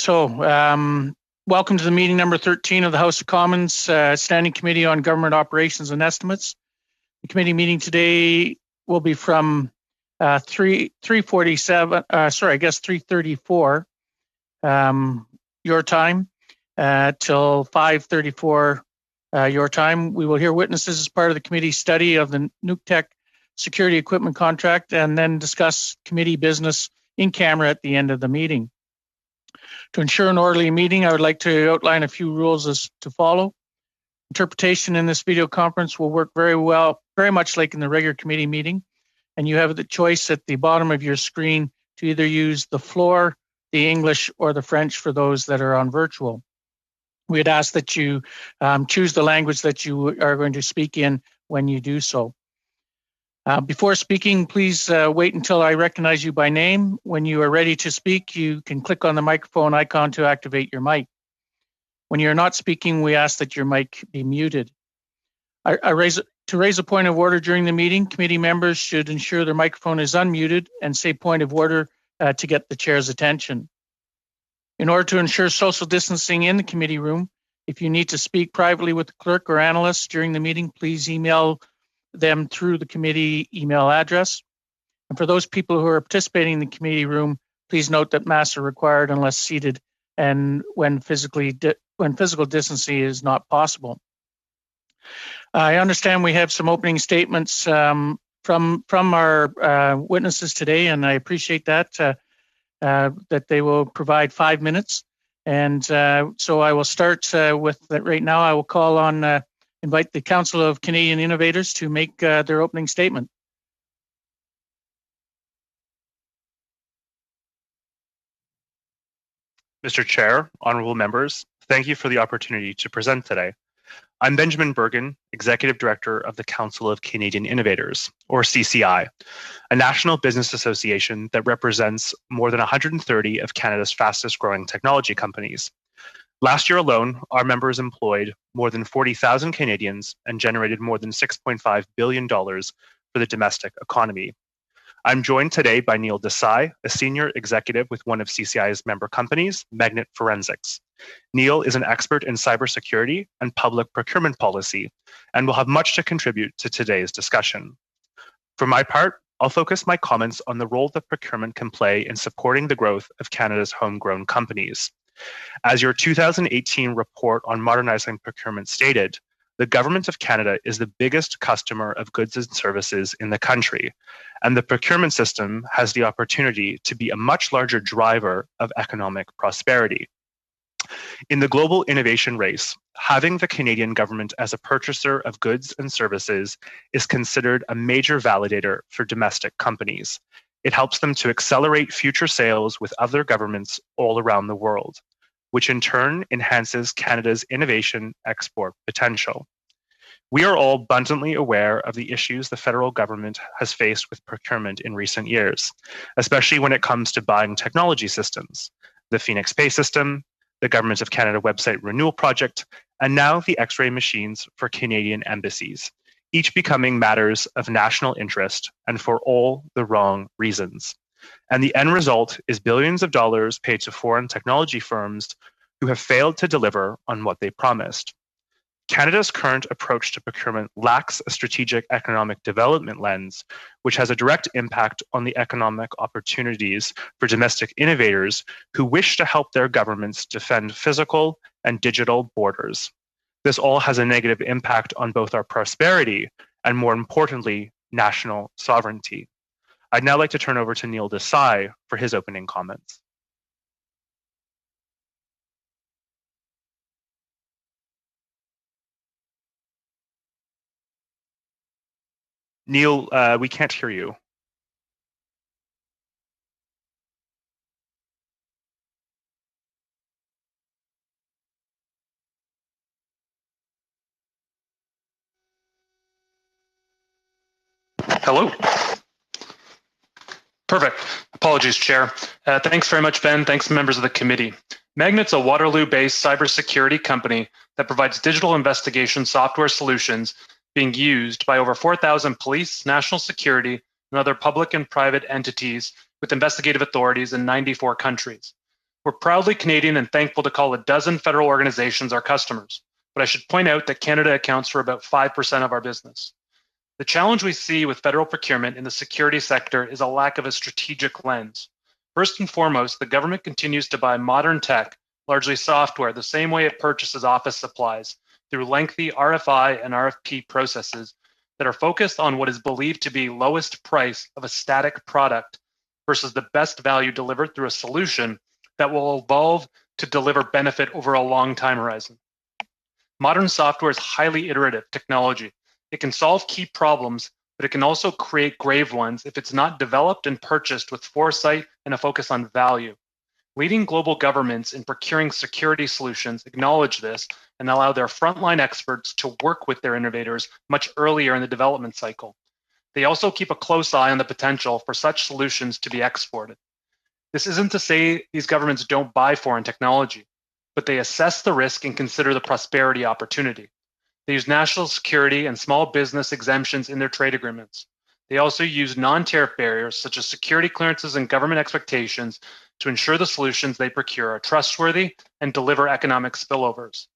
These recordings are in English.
Welcome to the meeting number 13 of the House of Commons Standing Committee on Government Operations and Estimates. The committee meeting today will be from 3:34 your time till 5:34 your time. We will hear witnesses as part of the committee's study of the NUCTEC security equipment contract and then discuss committee business in camera at the end of the meeting. To ensure an orderly meeting, I would like to outline a few rules as to follow. Interpretation in this video conference will work very much like in the regular committee meeting, and you have the choice at the bottom of your screen to either use the floor, the English, or the French for those that are on virtual. We'd ask that you choose the language that you are going to speak in when you do so. Before speaking, please wait until I recognize you by name. When you are ready to speak, you can click on the microphone icon to activate your mic. When you're not speaking, we ask that your mic be muted. To raise a point of order during the meeting, committee members should ensure their microphone is unmuted and say point of order to get the chair's attention. In order to ensure social distancing in the committee room, if you need to speak privately with the clerk or analyst during the meeting, please email them through the committee email address. And for those people who are participating in the committee room, please note that masks are required unless seated and when physical distancing is not possible. I understand we have some opening statements from our witnesses today, and I appreciate that they will provide 5 minutes. And so I will start with that right now. I will call on invite the Council of Canadian Innovators to make their opening statement. Mr. Chair, honorable members, thank you for the opportunity to present today. I'm Benjamin Bergen, Executive Director of the Council of Canadian Innovators, or CCI, a national business association that represents more than 130 of Canada's fastest growing technology companies. Last year alone, our members employed more than 40,000 Canadians and generated more than $6.5 billion for the domestic economy. I'm joined today by Neil Desai, a senior executive with one of CCI's member companies, Magnet Forensics. Neil is an expert in cybersecurity and public procurement policy and will have much to contribute to today's discussion. For my part, I'll focus my comments on the role that procurement can play in supporting the growth of Canada's homegrown companies. As your 2018 report on modernizing procurement stated, the Government of Canada is the biggest customer of goods and services in the country, and the procurement system has the opportunity to be a much larger driver of economic prosperity. In the global innovation race, having the Canadian government as a purchaser of goods and services is considered a major validator for domestic companies. It helps them to accelerate future sales with other governments all around the world, which in turn enhances Canada's innovation export potential. We are all abundantly aware of the issues the federal government has faced with procurement in recent years, especially when it comes to buying technology systems, the Phoenix Pay system, the Government of Canada website renewal project, and now the X-ray machines for Canadian embassies, each becoming matters of national interest and for all the wrong reasons. And the end result is billions of dollars paid to foreign technology firms who have failed to deliver on what they promised. Canada's current approach to procurement lacks a strategic economic development lens, which has a direct impact on the economic opportunities for domestic innovators who wish to help their governments defend physical and digital borders. This all has a negative impact on both our prosperity and, more importantly, national sovereignty. I'd now like to turn over to Neil Desai for his opening comments. Neil, we can't hear you. Hello. Perfect. Apologies, Chair. Thanks very much, Ben. Thanks, members of the committee. Magnet's a Waterloo-based cybersecurity company that provides digital investigation software solutions being used by over 4,000 police, national security, and other public and private entities with investigative authorities in 94 countries. We're proudly Canadian and thankful to call a dozen federal organizations our customers, but I should point out that Canada accounts for about 5% of our business. The challenge we see with federal procurement in the security sector is a lack of a strategic lens. First and foremost, the government continues to buy modern tech, largely software, the same way it purchases office supplies, through lengthy RFI and RFP processes that are focused on what is believed to be lowest price of a static product versus the best value delivered through a solution that will evolve to deliver benefit over a long time horizon. Modern software is highly iterative technology. It can solve key problems, but it can also create grave ones if it's not developed and purchased with foresight and a focus on value. Leading global governments in procuring security solutions acknowledge this and allow their frontline experts to work with their innovators much earlier in the development cycle. They also keep a close eye on the potential for such solutions to be exported. This isn't to say these governments don't buy foreign technology, but they assess the risk and consider the prosperity opportunity. They use national security and small business exemptions in their trade agreements. They also use non-tariff barriers such as security clearances and government expectations to ensure the solutions they procure are trustworthy and deliver economic spillovers.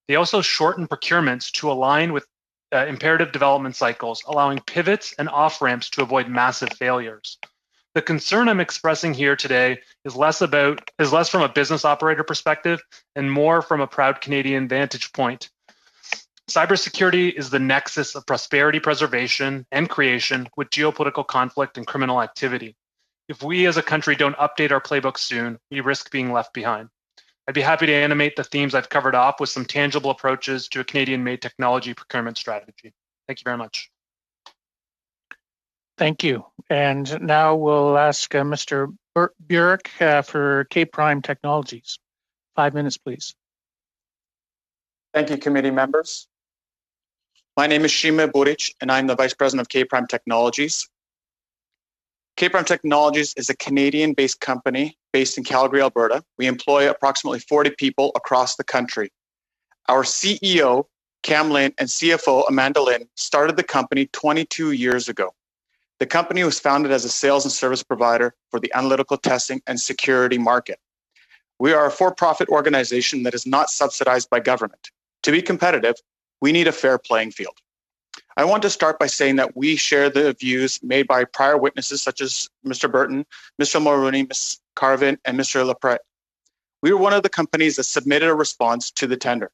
They also shorten procurements to align with imperative development cycles, allowing pivots and off-ramps to avoid massive failures. The concern I'm expressing here today is less from a business operator perspective and more from a proud Canadian vantage point. Cybersecurity is the nexus of prosperity preservation and creation with geopolitical conflict and criminal activity. If we as a country don't update our playbook soon, we risk being left behind. I'd be happy to animate the themes I've covered off with some tangible approaches to a Canadian-made technology procurement strategy. Thank you very much. Thank you. And now we'll ask Mr. Burek for K-Prime Technologies. 5 minutes, please. Thank you, committee members. My name is Shima Buric, and I'm the Vice President of K-Prime Technologies. K-Prime Technologies is a Canadian-based company based in Calgary, Alberta. We employ approximately 40 people across the country. Our CEO, Cam Lin, and CFO, Amanda Lin, started the company 22 years ago. The company was founded as a sales and service provider for the analytical testing and security market. We are a for-profit organization that is not subsidized by government. To be competitive, we need a fair playing field. I want to start by saying that we share the views made by prior witnesses such as Mr. Burton, Mr. Mulrooney, Ms. Carvin, and Mr. Lepret. We were one of the companies that submitted a response to the tender.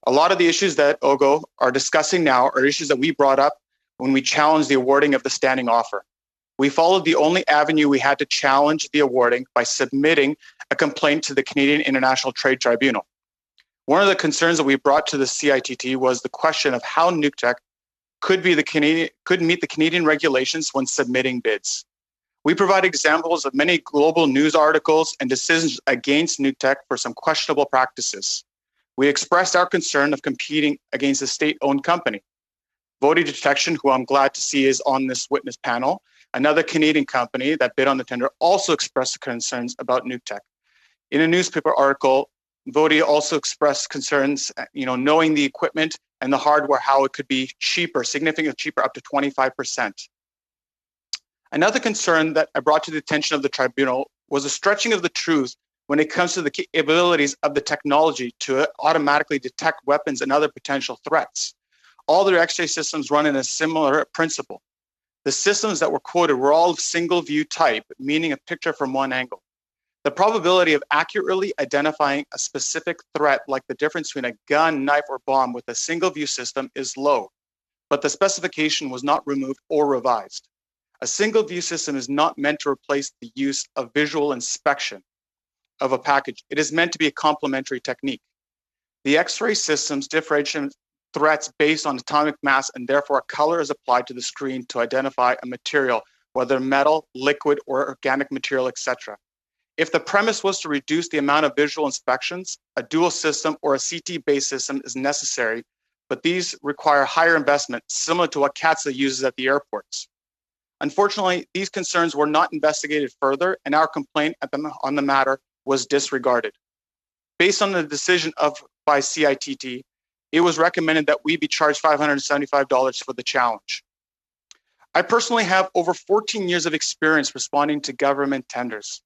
A lot of the issues that OGGO are discussing now are issues that we brought up when we challenged the awarding of the standing offer. We followed the only avenue we had to challenge the awarding by submitting a complaint to the Canadian International Trade Tribunal. One of the concerns that we brought to the CITT was the question of how NUCTEC could meet the Canadian regulations when submitting bids. We provide examples of many global news articles and decisions against NUCTEC for some questionable practices. We expressed our concern of competing against a state-owned company. Vody Detection, who I'm glad to see is on this witness panel, another Canadian company that bid on the tender, also expressed concerns about NUCTEC. In a newspaper article, Vody also expressed concerns, knowing the equipment and the hardware, how it could be cheaper, significantly cheaper, up to 25%. Another concern that I brought to the attention of the tribunal was a stretching of the truth when it comes to the capabilities of the technology to automatically detect weapons and other potential threats. All their X-ray systems run in a similar principle. The systems that were quoted were all single view type, meaning a picture from one angle. The probability of accurately identifying a specific threat, like the difference between a gun, knife, or bomb with a single view system, is low, but the specification was not removed or revised. A single view system is not meant to replace the use of visual inspection of a package. It is meant to be a complementary technique. The X-ray systems differentiate threats based on atomic mass, and therefore a color is applied to the screen to identify a material, whether metal, liquid, or organic material, etc. If the premise was to reduce the amount of visual inspections, a dual system or a CT-based system is necessary, but these require higher investment, similar to what CATSA uses at the airports. Unfortunately, these concerns were not investigated further, and our complaint on the matter was disregarded. Based on the decision by CITT, it was recommended that we be charged $575 for the challenge. I personally have over 14 years of experience responding to government tenders.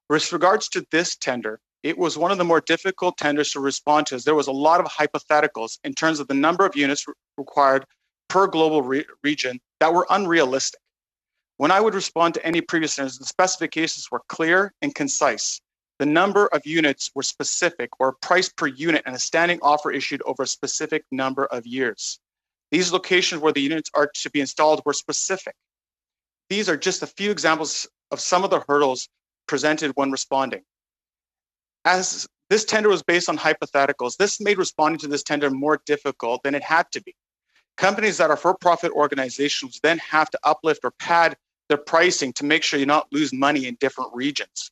With regards to this tender, It was one of the more difficult tenders to respond to, as there was a lot of hypotheticals in terms of the number of units required per global region that were unrealistic. When I would respond to any previous tenders, the specifications were clear and concise. The number of units were specific, or price per unit, and a standing offer issued over a specific number of years. These locations where the units are to be installed were specific. These are just a few examples of some of the hurdles presented when responding. As this tender was based on hypotheticals, this made responding to this tender more difficult than it had to be. Companies that are for-profit organizations then have to uplift or pad their pricing to make sure you not lose money in different regions.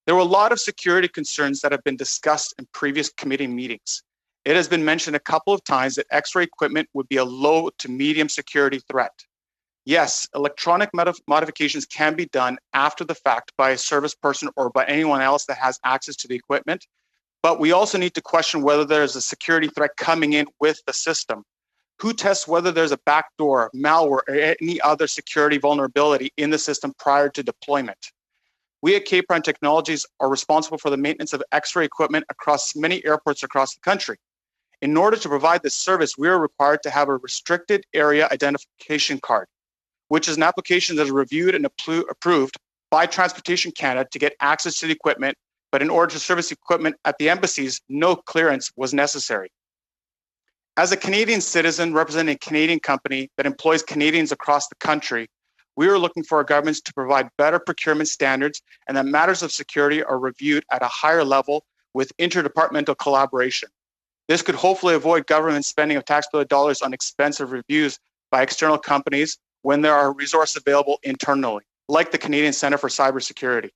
There were a lot of security concerns that have been discussed in previous committee meetings. It has been mentioned a couple of times that X-ray equipment would be a low to medium security threat. Yes, electronic modifications can be done after the fact by a service person or by anyone else that has access to the equipment, but we also need to question whether there's a security threat coming in with the system. Who tests whether there's a backdoor, malware, or any other security vulnerability in the system prior to deployment? We at K-Prime Technologies are responsible for the maintenance of X-ray equipment across many airports across the country. In order to provide this service, we are required to have a restricted area identification card, which is an application that is reviewed and approved by Transportation Canada to get access to the equipment, but in order to service equipment at the embassies, no clearance was necessary. As a Canadian citizen representing a Canadian company that employs Canadians across the country, we are looking for our governments to provide better procurement standards and that matters of security are reviewed at a higher level with interdepartmental collaboration. This could hopefully avoid government spending of taxpayer dollars on expensive reviews by external companies when there are resources available internally, like the Canadian Centre for Cybersecurity.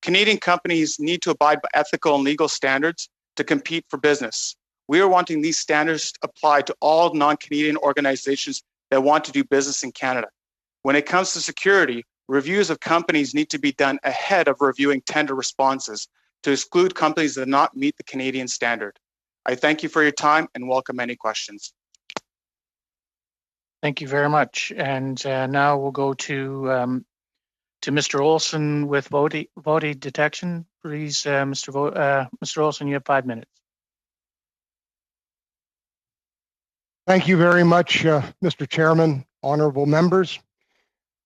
Canadian companies need to abide by ethical and legal standards to compete for business. We are wanting these standards applied to all non-Canadian organizations that want to do business in Canada. When it comes to security, reviews of companies need to be done ahead of reviewing tender responses to exclude companies that do not meet the Canadian standard. I thank you for your time and welcome any questions. Thank you very much. And now we'll go to Mr. Olson with VOTI detection. Please, Mr. Olson, you have 5 minutes. Thank you very much, Mr. Chairman, honorable members.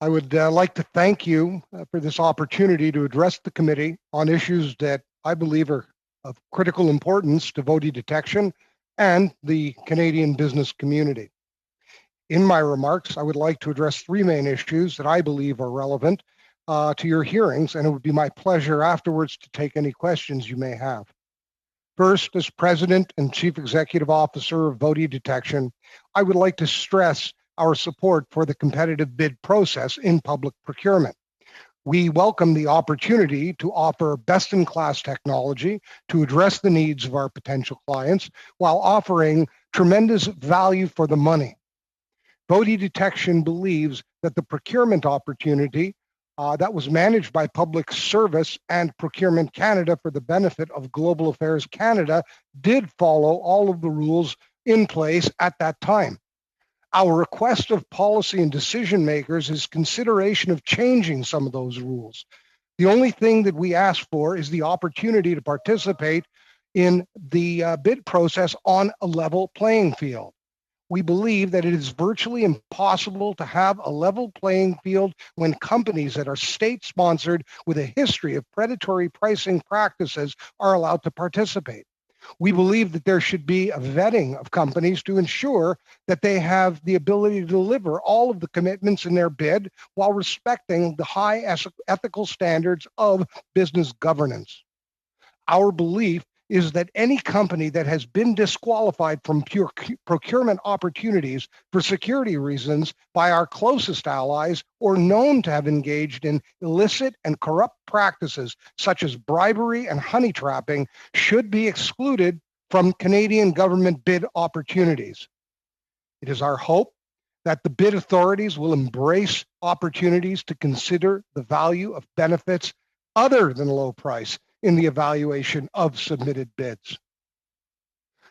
I would like to thank you for this opportunity to address the committee on issues that I believe are of critical importance to VOTI detection and the Canadian business community. In my remarks, I would like to address 3 main issues that I believe are relevant to your hearings, and it would be my pleasure afterwards to take any questions you may have. First, as President and Chief Executive Officer of VOTI detection, I would like to stress our support for the competitive bid process in public procurement. We welcome the opportunity to offer best-in-class technology to address the needs of our potential clients while offering tremendous value for the money. VOTI detection believes that the procurement opportunity that was managed by Public Service and Procurement Canada for the benefit of Global Affairs Canada did follow all of the rules in place at that time. Our request of policy and decision makers is consideration of changing some of those rules. The only thing that we ask for is the opportunity to participate in the bid process on a level playing field. We believe that it is virtually impossible to have a level playing field when companies that are state-sponsored with a history of predatory pricing practices are allowed to participate. We believe that there should be a vetting of companies to ensure that they have the ability to deliver all of the commitments in their bid while respecting the high ethical standards of business governance. Our belief is that any company that has been disqualified from pure procurement opportunities for security reasons by our closest allies or known to have engaged in illicit and corrupt practices such as bribery and honey trapping should be excluded from Canadian government bid opportunities. It is our hope that the bid authorities will embrace opportunities to consider the value of benefits other than low price in the evaluation of submitted bids.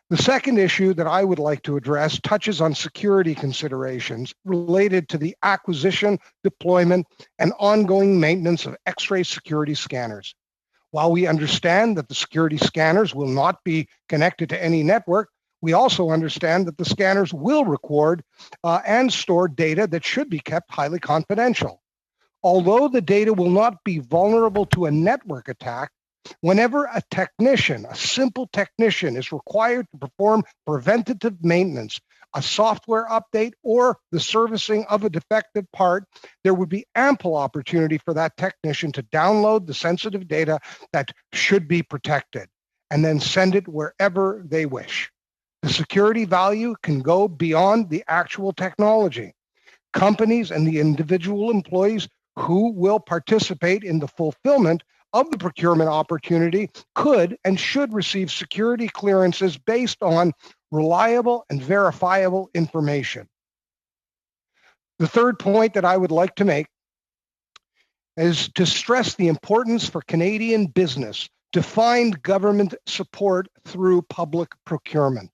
The second issue that I would like to address touches on security considerations related to the acquisition, deployment, and ongoing maintenance of X-ray security scanners. While we understand that the security scanners will not be connected to any network, we also understand that the scanners will record and store data that should be kept highly confidential. Although the data will not be vulnerable to a network attack, whenever a technician, a simple technician, is required to perform preventative maintenance, a software update, or the servicing of a defective part, there would be ample opportunity for that technician to download the sensitive data that should be protected and then send it wherever they wish. The security value can go beyond the actual technology. Companies and the individual employees who will participate in the fulfillment of the procurement opportunity could and should receive security clearances based on reliable and verifiable information. The third point that I would like to make is to stress the importance for Canadian business to find government support through public procurement,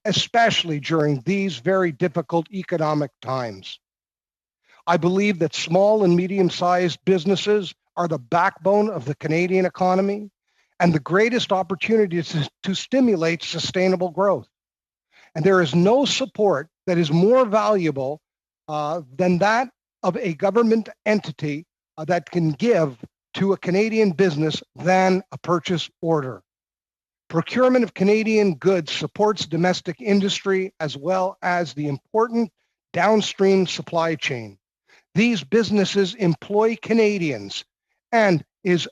especially during these very difficult economic times. I believe that small and medium-sized businesses are the backbone of the Canadian economy and the greatest opportunity to stimulate sustainable growth. And there is no support that is more valuable than that of a government entity that can give to a Canadian business than a purchase order. Procurement of Canadian goods supports domestic industry as well as the important downstream supply chain. These businesses employ Canadians, and is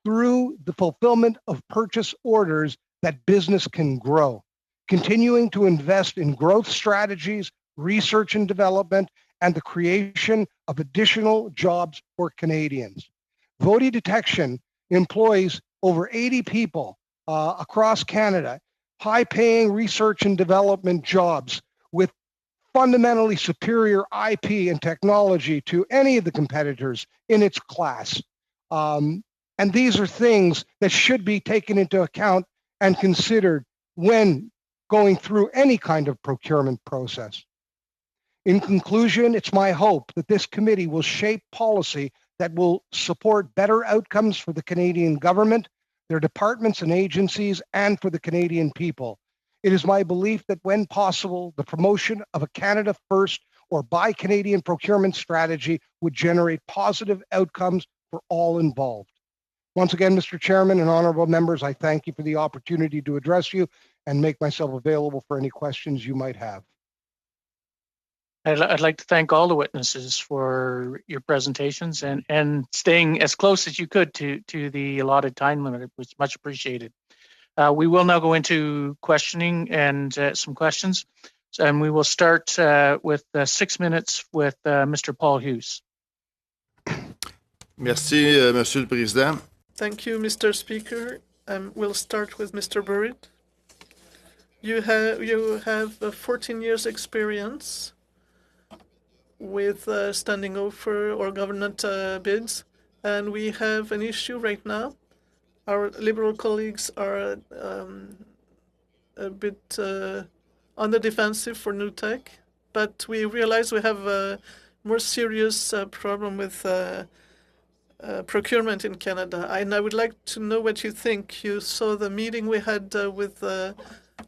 through the fulfillment of purchase orders that business can grow, continuing to invest in growth strategies, research and development, and the creation of additional jobs for Canadians. Vody Detection employs over 80 people across Canada, high-paying research and development jobs with fundamentally superior IP and technology to any of the competitors in its class. And these are things that should be taken into account and considered when going through any kind of procurement process. In conclusion, it's my hope that this committee will shape policy that will support better outcomes for the Canadian government, their departments and agencies, and for the Canadian people. It is my belief that when possible, the promotion of a Canada First or Buy Canadian procurement strategy would generate positive outcomes for all involved. Once again, Mr. Chairman and honorable members, I thank you for the opportunity to address you and make myself available for any questions you might have. I'd like to thank all the witnesses for your presentations and staying as close as you could to the allotted time limit. It was much appreciated. We will now go into questioning and some questions. And we will start with 6 minutes with Mr. Paul Hughes. Merci, Monsieur le Président. Thank you, Mr. Speaker. We'll start with Mr. Burritt. You have 14 years experience with standing over or government bids, and we have an issue right now. Our Liberal colleagues are a bit on the defensive for new tech, but we realize we have a more serious problem with procurement in Canada. And I would like to know what you think. You saw the meeting we had with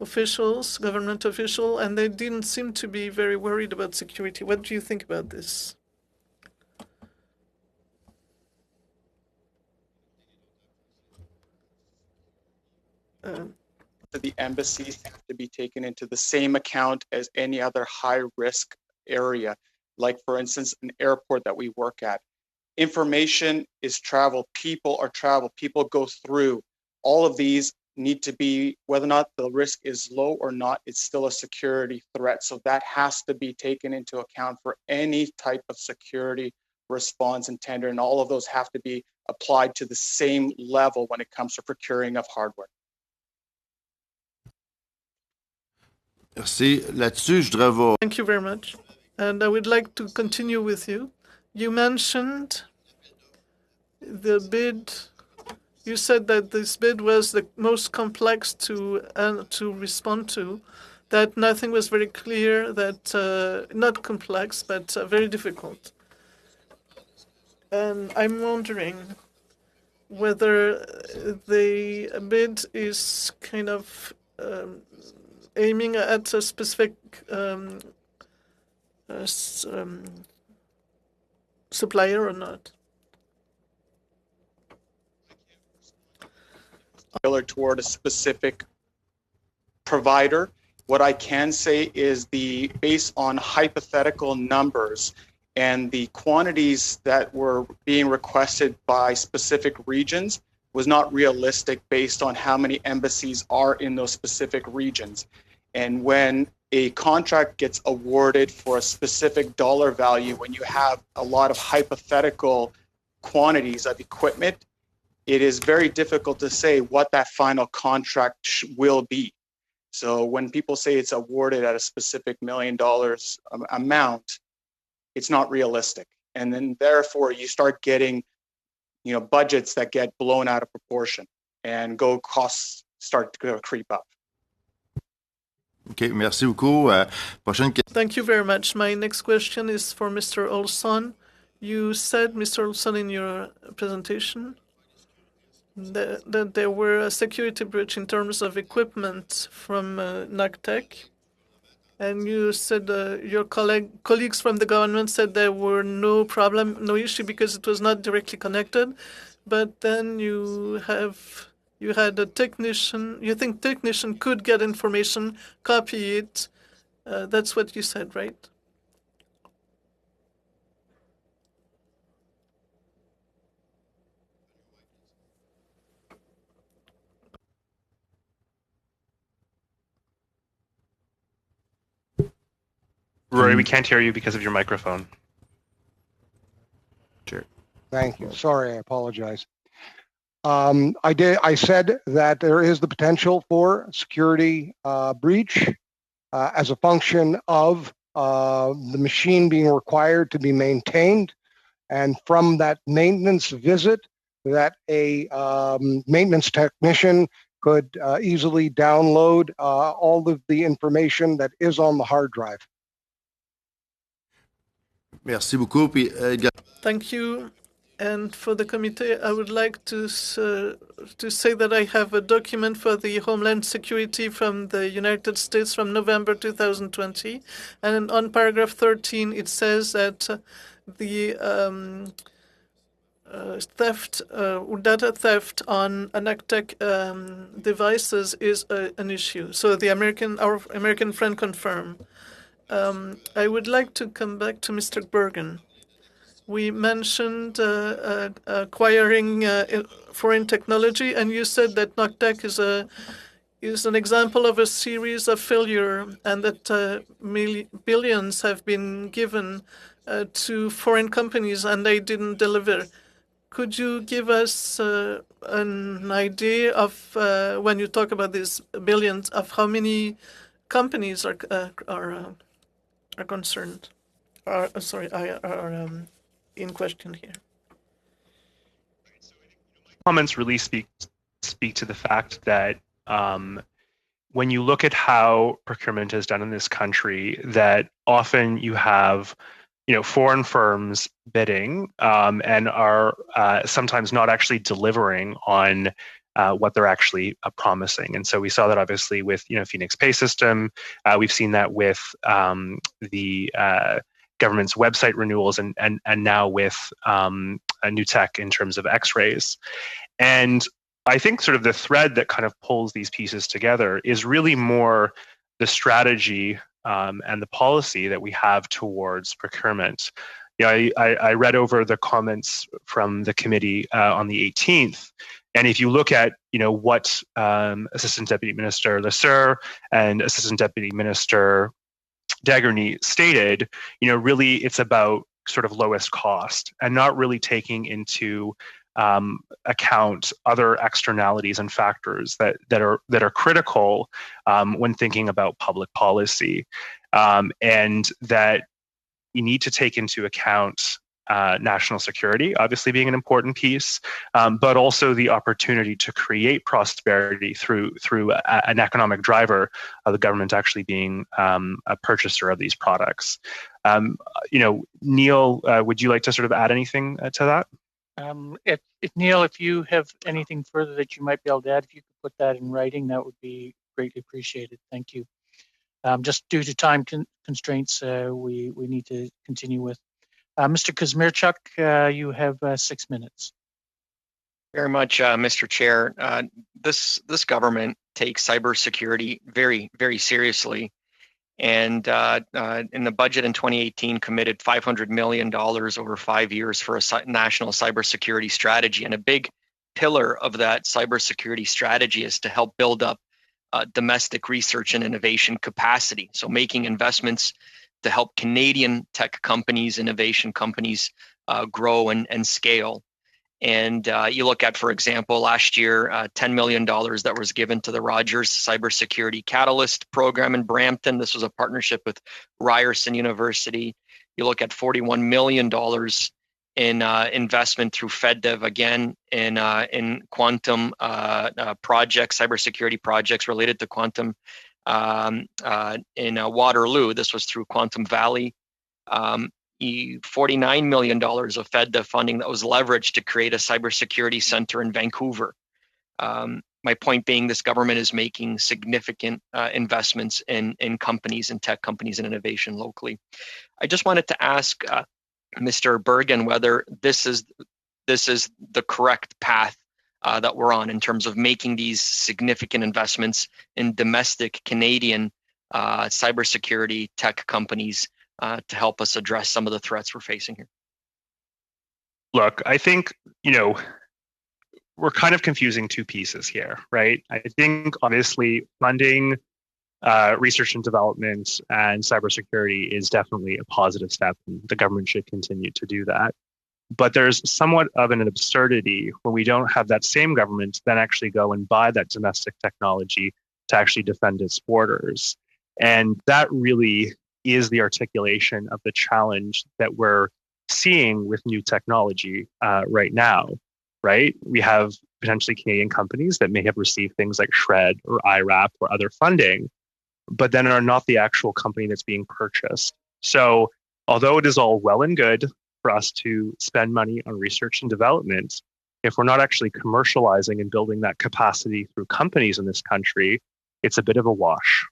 officials, government officials, and they didn't seem to be very worried about security. What do you think about this? The embassies have to be taken into the same account as any other high-risk area, like, for instance, an airport that we work at. Information is travel, people are travel, people go through. All of these need to be, whether or not the risk is low or not, it's still a security threat. So that has to be taken into account for any type of security response and tender, and all of those have to be applied to the same level when it comes to procuring of hardware. Merci. Là-dessus, je voudrais vous... Thank you very much. And I would like to continue with you. You mentioned the bid. You said that this bid was the most complex to respond to, that nothing was very clear, that not complex, but very difficult. And I'm wondering, whether the bid is kind of aiming at a specific supplier or not. Tailored toward a specific provider. What I can say is based on hypothetical numbers and the quantities that were being requested by specific regions was not realistic based on how many embassies are in those specific regions. And when a contract gets awarded for a specific dollar value, when you have a lot of hypothetical quantities of equipment, it is very difficult to say what that final contract will be. So when people say it's awarded at a specific $1 million amount, it's not realistic. And then therefore you start getting, budgets that get blown out of proportion and costs start to creep up. OK, merci beaucoup. Prochaine question. Thank you very much. My next question is for Mr. Olson. You said, Mr. Olson, in your presentation that there were a security breach in terms of equipment from NUCTEC. And you said your colleagues from the government said there were no problem, no issue because it was not directly connected. But then you had a technician, you think technician could get information, copy it. That's what you said, right? Rory, we can't hear you because of your microphone. Sure. Thank you. Sorry, I apologize. I said that there is the potential for security breach as a function of the machine being required to be maintained. And from that maintenance visit, that a maintenance technician could easily download all of the information that is on the hard drive. Merci beaucoup. Puis, Thank you. And for the committee, I would like to say that I have a document for the Homeland Security from the United States from November 2020. And on paragraph 13, it says that the data theft on NUCTEC devices is an issue. So our American friend confirmed. I would like to come back to Mr. Bergen. We mentioned acquiring foreign technology, and you said that NUCTEC is an example of a series of failure, and that billions have been given to foreign companies, and they didn't deliver. Could you give us an idea of, when you talk about these billions, of how many companies are concerned? Are in question here? Comments really speak to the fact that when you look at how procurement is done in this country, that often you have foreign firms bidding and are sometimes not actually delivering on what they're actually promising. And so we saw that obviously with Phoenix Pay System. We've seen that with the government's website renewals and now with a new tech in terms of x-rays. And I think sort of the thread that kind of pulls these pieces together is really more the strategy and the policy that we have towards procurement. I read over the comments from the committee on the 18th. And if you look at, what Assistant Deputy Minister Lesser and Assistant Deputy Minister Daggerny stated, really it's about sort of lowest cost and not really taking into account other externalities and factors that are critical when thinking about public policy, and that you need to take into account national security, obviously being an important piece, but also the opportunity to create prosperity through an economic driver of the government actually being a purchaser of these products. Neil, would you like to sort of add anything to that? If Neil, if you have anything further that you might be able to add, if you could put that in writing, that would be greatly appreciated. Thank you. Just due to time constraints, we need to continue with. Mr. Kazmierczuk, you have 6 minutes. Very much, Mr. Chair. This government takes cybersecurity very, very seriously. And in the budget in 2018, committed $500 million over 5 years for a national cybersecurity strategy. And a big pillar of that cybersecurity strategy is to help build up domestic research and innovation capacity. So making investments to help Canadian tech companies, innovation companies grow and scale. And you look at, for example, last year, $10 million that was given to the Rogers Cybersecurity Catalyst program in Brampton. This was a partnership with Ryerson University. You look at $41 million in investment through FedDev, again, in quantum projects, cybersecurity projects related to quantum in Waterloo. This was through Quantum Valley. $49 million of FedDev funding that was leveraged to create a cybersecurity center in Vancouver. My point being, this government is making significant investments in companies and tech companies and innovation locally. I just wanted to ask Mr. Bergen whether this is the correct path that we're on in terms of making these significant investments in domestic Canadian cybersecurity tech companies to help us address some of the threats we're facing here. Look, I think, we're kind of confusing two pieces here, right? I think obviously funding research and development and cybersecurity is definitely a positive step, and the government should continue to do that. But there's somewhat of an absurdity when we don't have that same government then actually go and buy that domestic technology to actually defend its borders. And that really is the articulation of the challenge that we're seeing with new technology right now, right? We have potentially Canadian companies that may have received things like SHRED or IRAP or other funding, but then are not the actual company that's being purchased. So although it is all well and good for us to spend money on research and development, if we're not actually commercializing and building that capacity through companies in this country, it's a bit of a wash.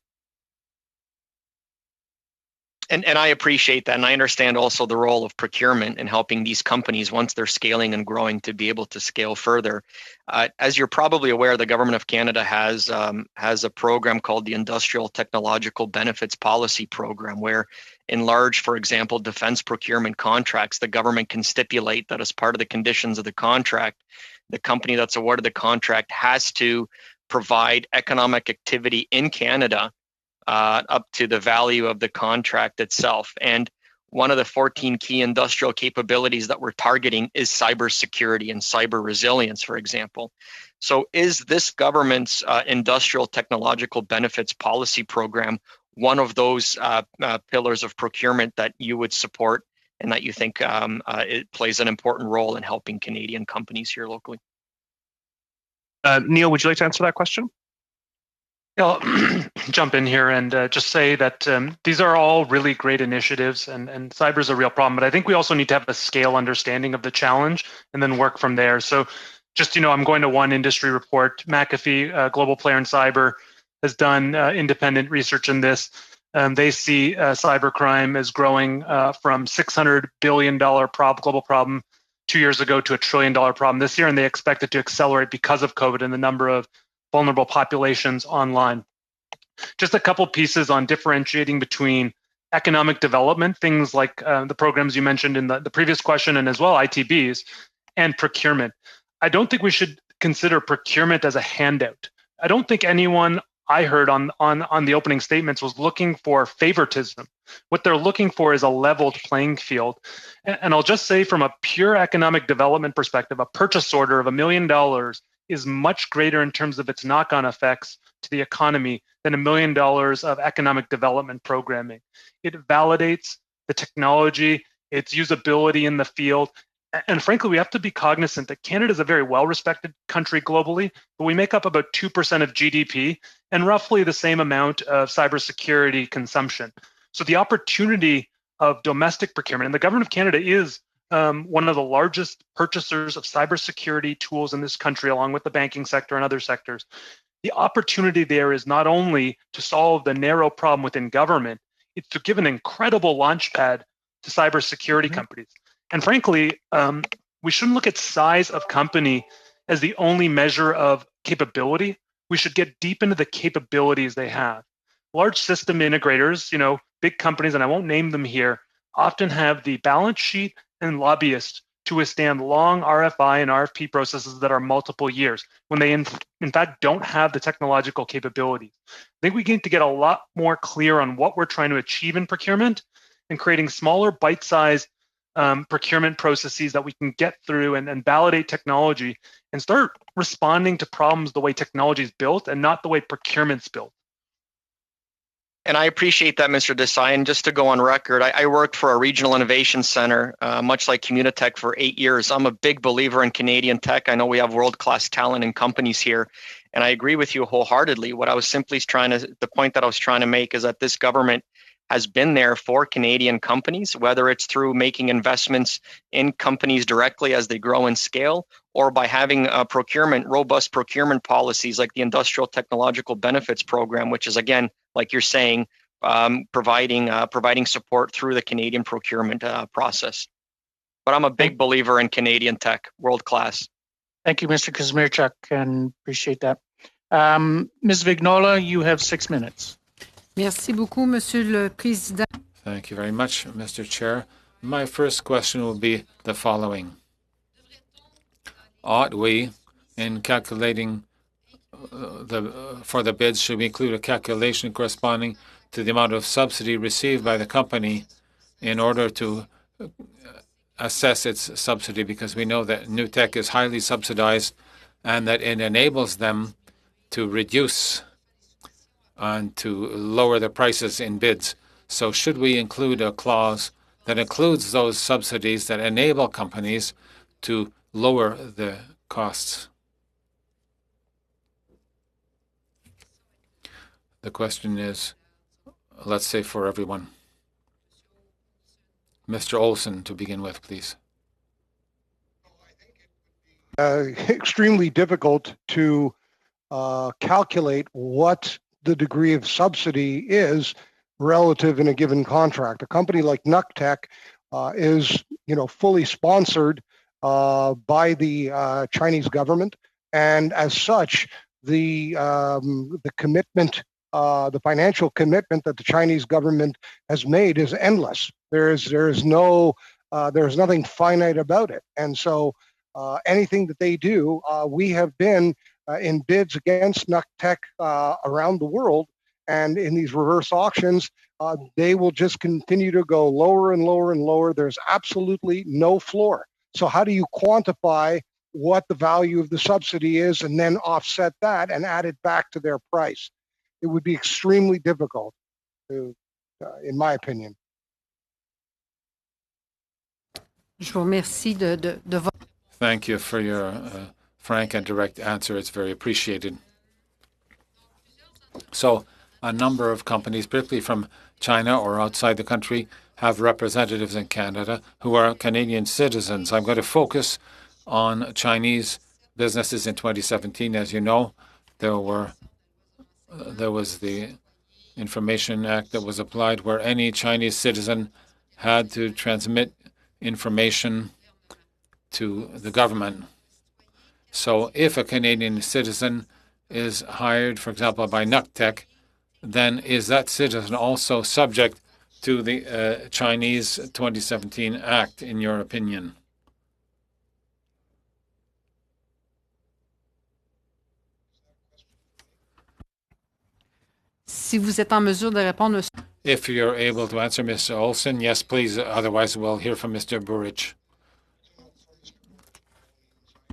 And I appreciate that. And I understand also the role of procurement in helping these companies, once they're scaling and growing, to be able to scale further. As you're probably aware, the Government of Canada has a program called the Industrial Technological Benefits Policy Program, where in large, for example, defense procurement contracts, the government can stipulate that as part of the conditions of the contract, the company that's awarded the contract has to provide economic activity in Canada up to the value of the contract itself. And one of the 14 key industrial capabilities that we're targeting is cybersecurity and cyber resilience, for example. So is this government's industrial technological benefits policy program one of those pillars of procurement that you would support and that you think it plays an important role in helping Canadian companies here locally? Neil, would you like to answer that question? I'll jump in here and just say that these are all really great initiatives, and cyber is a real problem. But I think we also need to have a scale understanding of the challenge and then work from there. So just, I'm going to one industry report. McAfee, global player in cyber, has done independent research in this. They see cybercrime as growing from $600 billion global problem 2 years ago to $1 trillion problem this year, and they expect it to accelerate because of COVID and the number of vulnerable populations online. Just a couple pieces on differentiating between economic development, things like the programs you mentioned in the previous question, and as well ITBs, and procurement. I don't think we should consider procurement as a handout. I don't think anyone I heard on the opening statements was looking for favoritism. What they're looking for is a leveled playing field. And I'll just say, from a pure economic development perspective, a purchase order of $1 million is much greater in terms of its knock-on effects to the economy than $1 million of economic development programming. It validates the technology, its usability in the field. And frankly, we have to be cognizant that Canada is a very well-respected country globally, but we make up about 2% of GDP and roughly the same amount of cybersecurity consumption. So the opportunity of domestic procurement, and the Government of Canada is one of the largest purchasers of cybersecurity tools in this country, along with the banking sector and other sectors. The opportunity there is not only to solve the narrow problem within government, it's to give an incredible launchpad to cybersecurity companies. And frankly, we shouldn't look at size of company as the only measure of capability. We should get deep into the capabilities they have. Large system integrators, big companies, and I won't name them here, often have the balance sheet and lobbyists to withstand long RFI and RFP processes that are multiple years when they in fact don't have the technological capabilities. I think we need to get a lot more clear on what we're trying to achieve in procurement and creating smaller bite-sized procurement processes that we can get through and validate technology and start responding to problems the way technology is built and not the way procurement's built. And I appreciate that, Mr. Desai. And just to go on record, I worked for a regional innovation center, much like Communitech, for 8 years. I'm a big believer in Canadian tech. I know we have world-class talent and companies here, and I agree with you wholeheartedly. The point that I was trying to make is that this government has been there for Canadian companies, whether it's through making investments in companies directly as they grow and scale, or by having robust procurement policies like the Industrial Technological Benefits Program, which is, again, like you're saying, providing support through the Canadian procurement process. But I'm a big believer in Canadian tech, world class. Thank you, Mr. Kazmierczak, and appreciate that. Ms. Vignola, you have 6 minutes. Merci beaucoup, Monsieur le Président. Thank you very much, Mr. Chair. My first question will be the following. Ought we, in calculating for the bids, should we include a calculation corresponding to the amount of subsidy received by the company in order to assess its subsidy? Because we know that new tech is highly subsidized and that it enables them to reduce and to lower the prices in bids. So should we include a clause that includes those subsidies that enable companies to lower the costs? The question is, let's say for everyone. Mr. Olson, to begin with, please. Extremely difficult to calculate what the degree of subsidy is relative in a given contract. A company like NUCTEC is, fully sponsored by the Chinese government, and as such, the commitment, the financial commitment that the Chinese government has made is endless. There's nothing finite about it, and so anything that they do, we have been in bids against NUCTEC around the world, and in these reverse auctions, they will just continue to go lower and lower and lower. There's absolutely no floor. So how do you quantify what the value of the subsidy is and then offset that and add it back to their price? It would be extremely difficult, in my opinion. Thank you for your frank and direct answer. It's very appreciated. So a number of companies, particularly from China or outside the country, have representatives in Canada who are Canadian citizens. I'm going to focus on Chinese businesses in 2017. As you know, there was the Information Act that was applied where any Chinese citizen had to transmit information to the government. So if a Canadian citizen is hired, for example, by NUCTEC, then is that citizen also subject to the Chinese 2017 Act, in your opinion? If you're able to answer, Mr. Olson, yes, please. Otherwise, we'll hear from Mr. Burridge.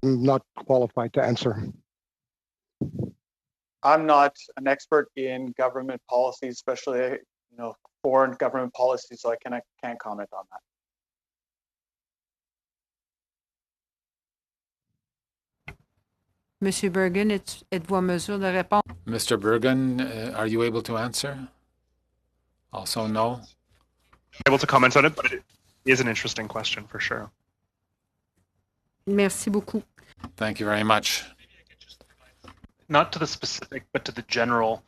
I'm not qualified to answer. I'm not an expert in government policy, especially foreign government policy, so I can't comment on that. Monsieur Bergen, êtes-vous en mesure de répondre? Mr. Bergen, are you able to answer? Also, no. Able to comment on it, but it is an interesting question for sure. Merci beaucoup. Thank you very much. Not to the specific, but to the general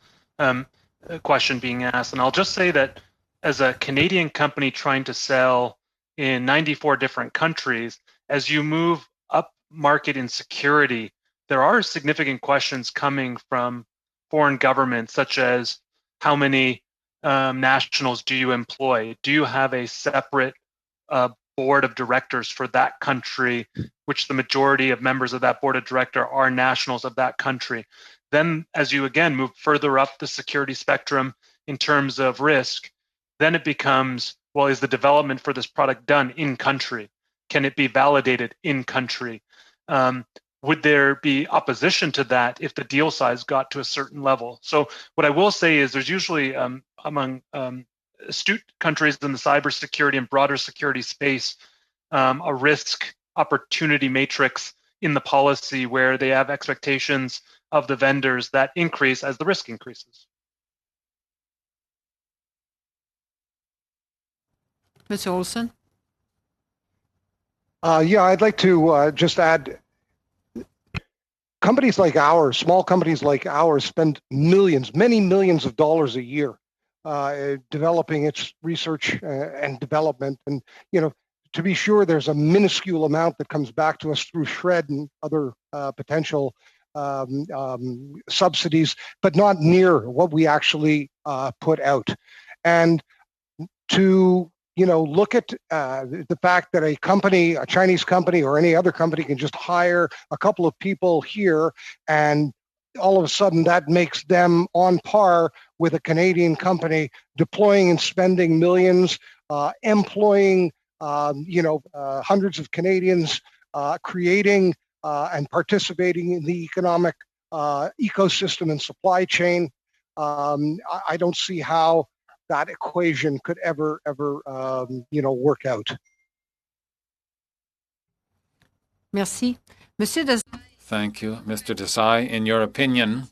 question being asked. And I'll just say that as a Canadian company trying to sell in 94 different countries, as you move up market in security, there are significant questions coming from foreign governments, such as how many nationals do you employ? Do you have a separate board of directors for that country, which the majority of members of that board of director are nationals of that country? Then as you again move further up the security spectrum in terms of risk, then it becomes, well, is the development for this product done in country? Can it be validated in country? Would there be opposition to that if the deal size got to a certain level? So what I will say is there's usually among astute countries in the cybersecurity and broader security space, a risk opportunity matrix in the policy where they have expectations of the vendors that increase as the risk increases. Mr. Olson? Yeah, I'd like to just add, companies like ours, small companies like ours, spend millions, many millions of dollars a year developing its research and development. And, you know, to be sure, there's a minuscule amount that comes back to us through SHRED and other potential subsidies, but not near what we actually put out. And to look at the fact that a company, a Chinese company or any other company can just hire a couple of people here and all of a sudden that makes them on par with a Canadian company deploying and spending millions, employing, hundreds of Canadians, creating and participating in the economic ecosystem and supply chain. I don't see how that equation could ever work out. Merci. Monsieur Desai. Thank you. Mr. Desai, in your opinion,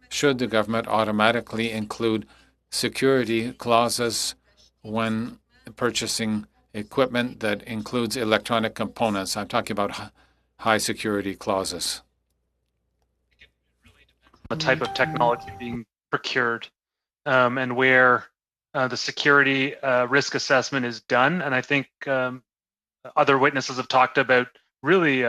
should the government automatically include security clauses when purchasing equipment that includes electronic components? I'm talking about high security clauses. The type of technology being procured and where the security risk assessment is done. And I think other witnesses have talked about really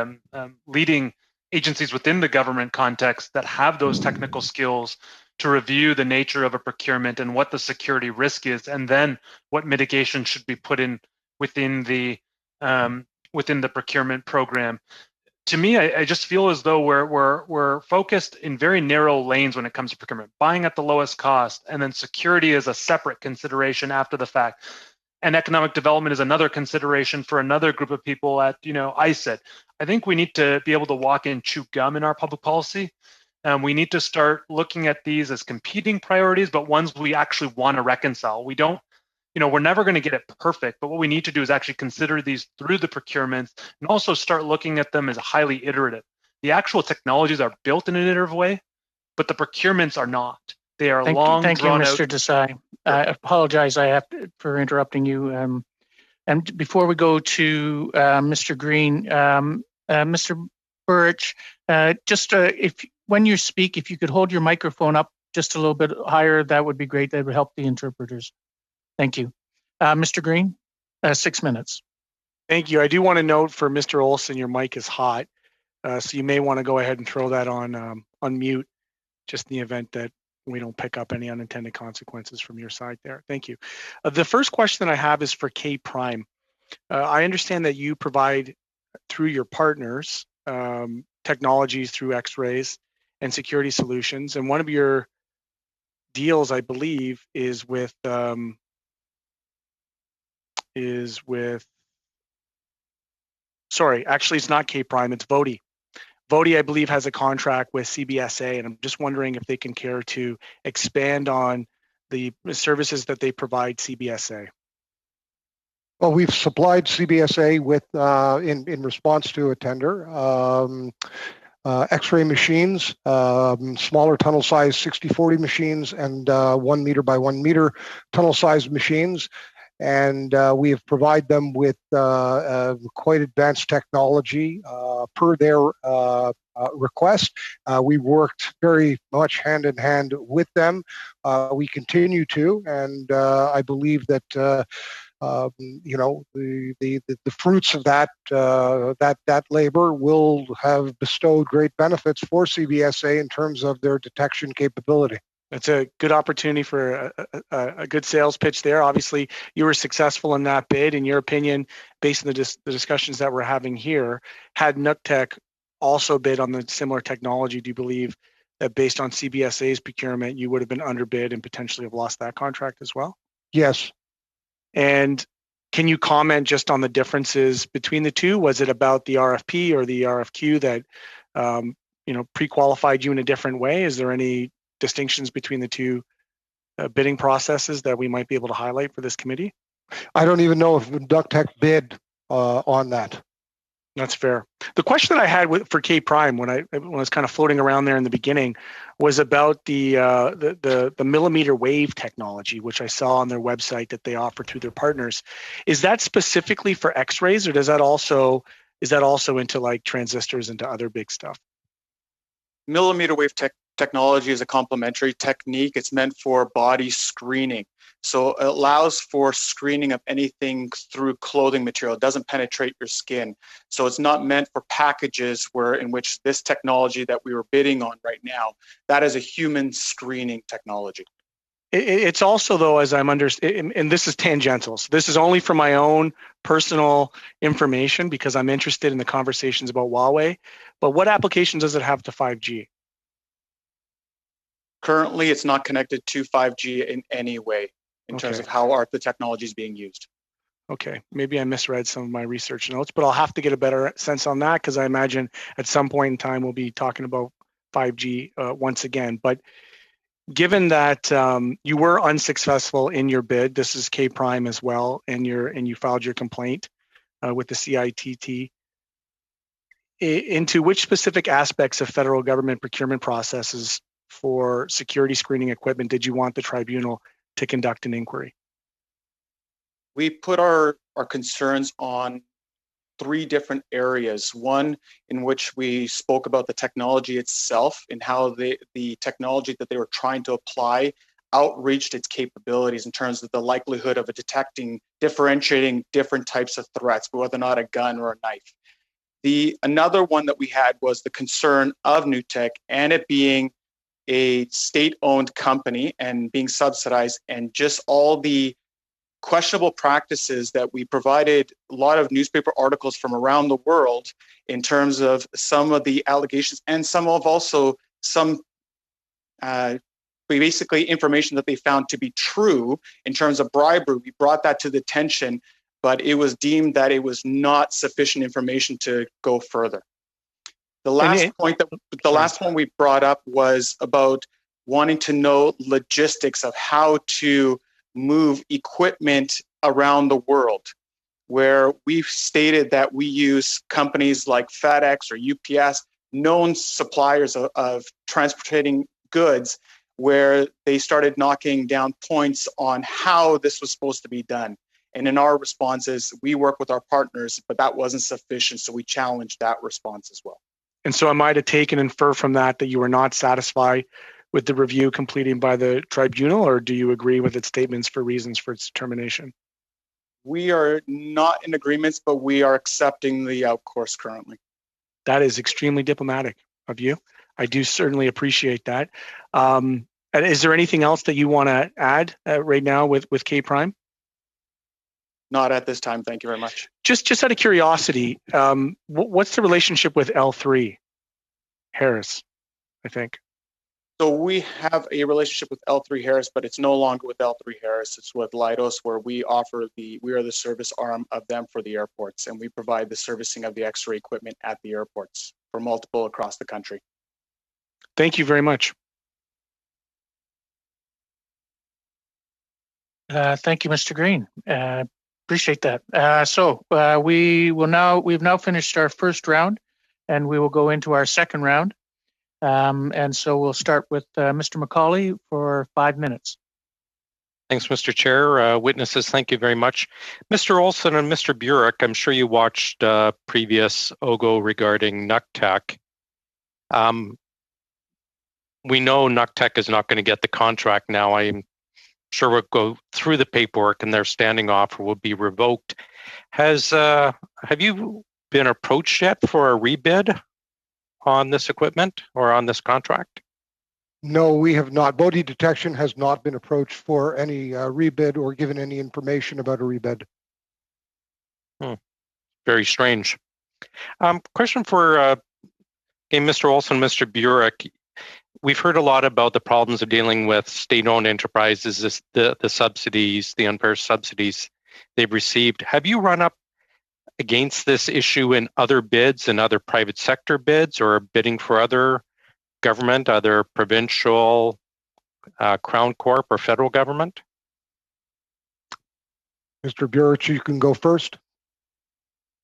leading agencies within the government context that have those technical skills to review the nature of a procurement and what the security risk is, and then what mitigation should be put in within the procurement program. To me, I just feel as though we're focused in very narrow lanes when it comes to procurement, buying at the lowest cost, and then security is a separate consideration after the fact. And economic development is another consideration for another group of people at ICET. I think we need to be able to walk and chew gum in our public policy. We need to start looking at these as competing priorities, but ones we actually want to reconcile. We don't, we're never going to get it perfect, but what we need to do is actually consider these through the procurements and also start looking at them as highly iterative. The actual technologies are built in an iterative way, but the procurements are not. They are long, Thank you, Mr. out. Desai. I apologize for interrupting you. And before we go to Mr. Green, Mr. Burrich, when you speak, if you could hold your microphone up just a little bit higher, that would be great. That would help the interpreters. Thank you. Mr. Green, 6 minutes. Thank you. I do want to note for Mr. Olson, your mic is hot. So you may want to go ahead and throw that on mute, just in the event that we don't pick up any unintended consequences from your side there. Thank you. The first question I have is for K Prime. I understand that you provide through your partners technologies through X-rays and security solutions, and one of your deals, I believe, is with sorry, actually it's not K Prime, it's Vodi. Vodi, I believe, has a contract with CBSA, and I'm just wondering if they can care to expand on the services that they provide CBSA. Well, we've supplied CBSA with, in response to a tender, X-ray machines, smaller tunnel size 60-40 machines, and 1 meter by 1 meter tunnel size machines. and we have provided them with quite advanced technology per their request. We worked very much hand in hand with them. We continue to, and I believe that you know, the fruits of that labor will have bestowed great benefits for CBSA in terms of their detection capability. That's a good opportunity for a good sales pitch there. Obviously, you were successful in that bid. In your opinion, based on the discussions that we're having here, had NUCTEC also bid on the similar technology, do you believe that based on CBSA's procurement, you would have been underbid and potentially have lost that contract as well? Yes. And can you comment just on the differences between the two? Was it about the RFP or the RFQ that you know, pre-qualified you in a different way? Is there any distinctions between the two bidding processes that we might be able to highlight for this committee? I don't even know if NUCTEC bid on that. That's fair. The question that I had for K Prime when I was kind of floating around there in the beginning was about the millimeter wave technology, which I saw on their website that they offer through their partners. Is that specifically for X-rays, or is that also into like transistors and to other big stuff? Millimeter wave technology is a complementary technique. It's meant for body screening. So it allows for screening of anything through clothing material. It doesn't penetrate your skin. So it's not meant for packages in which this technology that we were bidding on right now, that is a human screening technology. It's also, though, as I'm understanding, and this is tangential. So this is only for my own personal information because I'm interested in the conversations about Huawei. But what application does it have to 5G? Currently, it's not connected to 5G in any way in terms of how the technology is being used. Okay, maybe I misread some of my research notes, but I'll have to get a better sense on that because I imagine at some point in time we'll be talking about 5G once again. But given that you were unsuccessful in your bid, this is K Prime as well, and you filed your complaint with the CITT. Into which specific aspects of federal government procurement processes for security screening equipment did you want the tribunal to conduct an inquiry? We put our concerns on 3 different areas. One in which we spoke about the technology itself and how the technology that they were trying to apply outreached its capabilities in terms of the likelihood of differentiating different types of threats, whether or not a gun or a knife. Another one that we had was the concern of NUCTEC and it being a state-owned company and being subsidized, and just all the questionable practices that we provided a lot of newspaper articles from around the world in terms of some of the allegations and some basically information that they found to be true in terms of bribery. We brought that to the attention, but it was deemed that it was not sufficient information to go further. The last one we brought up was about wanting to know logistics of how to move equipment around the world, where we've stated that we use companies like FedEx or UPS, known suppliers of transporting goods, where they started knocking down points on how this was supposed to be done. And in our responses, we work with our partners, but that wasn't sufficient. So we challenged that response as well. And so am I to take and infer from that you were not satisfied with the review completed by the tribunal, or do you agree with its statements for reasons for its determination? We are not in agreements, but we are accepting the outcourse currently. That is extremely diplomatic of you. I do certainly appreciate that. Is there anything else that you want to add right now with K Prime? Not at this time. Thank you very much. Just out of curiosity, what's the relationship with L3 Harris, I think? So we have a relationship with L3 Harris, but it's no longer with L3 Harris. It's with Leidos, where we are the service arm of them for the airports, and we provide the servicing of the X-ray equipment at the airports for multiple across the country. Thank you very much. Thank you, Mr. Green. Appreciate that. We've now finished our first round, and we will go into our second round. And so we'll start with Mr. McCauley for 5 minutes. Thanks, Mr. Chair. Witnesses, thank you very much. Mr. Olson and Mr. Burek, I'm sure you watched previous OGGO regarding NUCTEC. We know NUCTEC is not going to get the contract now. I'm sure we'll go through the paperwork and their standing offer will be revoked. Have you been approached yet for a rebid on this equipment or on this contract? No, we have not. Bodie Detection has not been approached for any rebid or given any information about a rebid. Very strange. Question for Mr. Olson, Mr. Burek. We've heard a lot about the problems of dealing with state-owned enterprises, the subsidies, the unfair subsidies they've received. Have you run up against this issue in other bids and other private sector bids, or bidding for other government, other provincial, Crown Corp, or federal government? Mr. Burek, you can go first.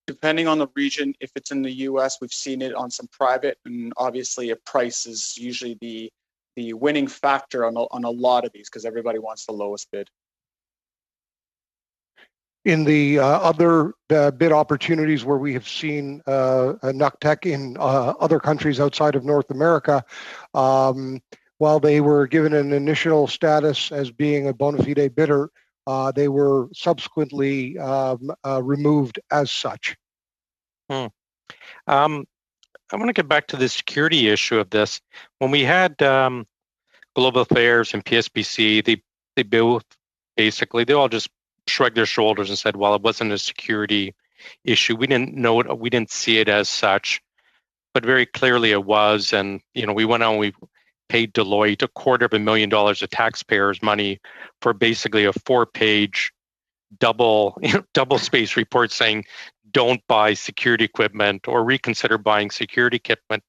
Depending on the region, if it's in the US, we've seen it on some private, and obviously a price is usually the winning factor on a lot of these because everybody wants the lowest bid. In the other bid opportunities where we have seen NUCTEC in other countries outside of North America, while they were given an initial status as being a bona fide bidder, they were subsequently removed as such. I want to get back to the security issue of this. When we had Global Affairs and PSBC, they both basically, they all just shrugged their shoulders and said, well, it wasn't a security issue. We didn't know it, we didn't see it as such, but very clearly it was. And, we went on, we paid Deloitte $250,000 of taxpayers' money for basically a 4-page double space report saying, don't buy security equipment or reconsider buying security equipment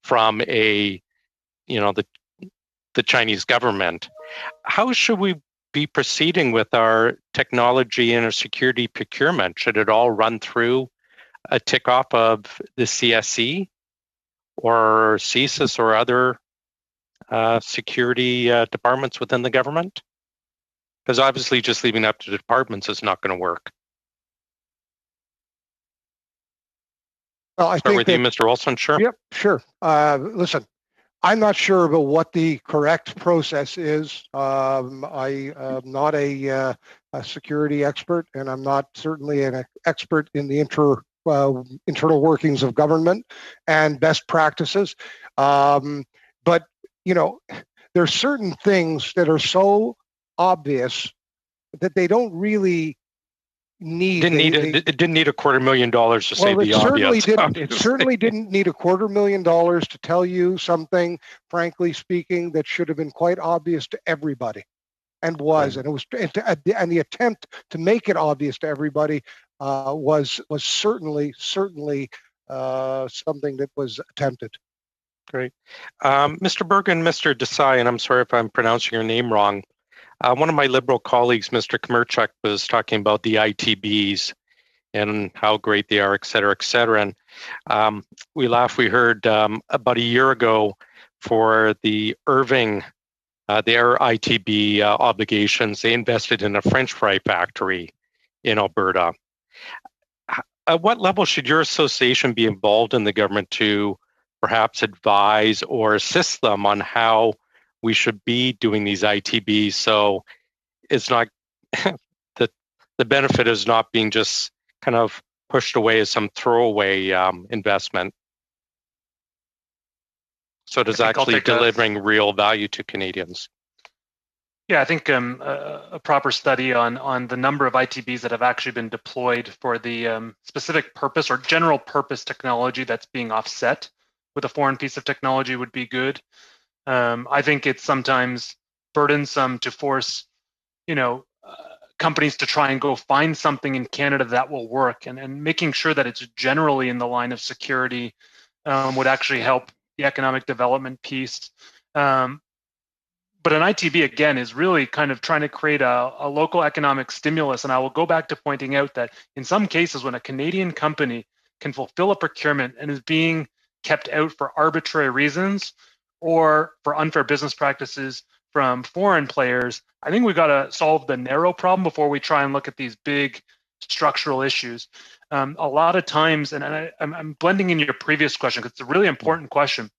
from the Chinese government. How should we be proceeding with our technology and our security procurement? Should it all run through a tick off of the CSE or CSIS or other security departments within the government? Because obviously just leaving it up to the departments is not going to work. Well, I Start think with you, Mr. Olson, sure. Yep, sure. Listen, I'm not sure about what the correct process is. I am not a security expert, and I'm not certainly an expert in the internal workings of government and best practices. But, there's certain things that are so obvious that they don't really need. It didn't need $250,000 to say the obvious. It certainly didn't need $250,000 to tell you something, frankly speaking, that should have been quite obvious to everybody, and was. Right. And it was, and the attempt to make it obvious to everybody was certainly something that was attempted. Great, Mr. Bergen, Mr. Desai, and I'm sorry if I'm pronouncing your name wrong. One of my Liberal colleagues, Mr. Kmerchuk, was talking about the ITBs and how great they are, et cetera, et cetera. And we laughed. We heard about a year ago for the Irving, their ITB obligations, they invested in a French fry factory in Alberta. At what level should your association be involved in the government to perhaps advise or assist them on how we should be doing these ITBs, so it's not the benefit is not being just kind of pushed away as some throwaway investment, so it is actually delivering real value to Canadians? Yeah, I think a proper study on the number of ITBs that have actually been deployed for the specific purpose or general purpose technology that's being offset with a foreign piece of technology would be good. I think it's sometimes burdensome to force, companies to try and go find something in Canada that will work, and making sure that it's generally in the line of security would actually help the economic development piece. But an ITB, again, is really kind of trying to create a local economic stimulus. And I will go back to pointing out that in some cases, when a Canadian company can fulfill a procurement and is being kept out for arbitrary reasons or for unfair business practices, from foreign players, I think we've got to solve the narrow problem before we try and look at these big structural issues. A lot of times, and I'm blending in your previous question because it's a really important question,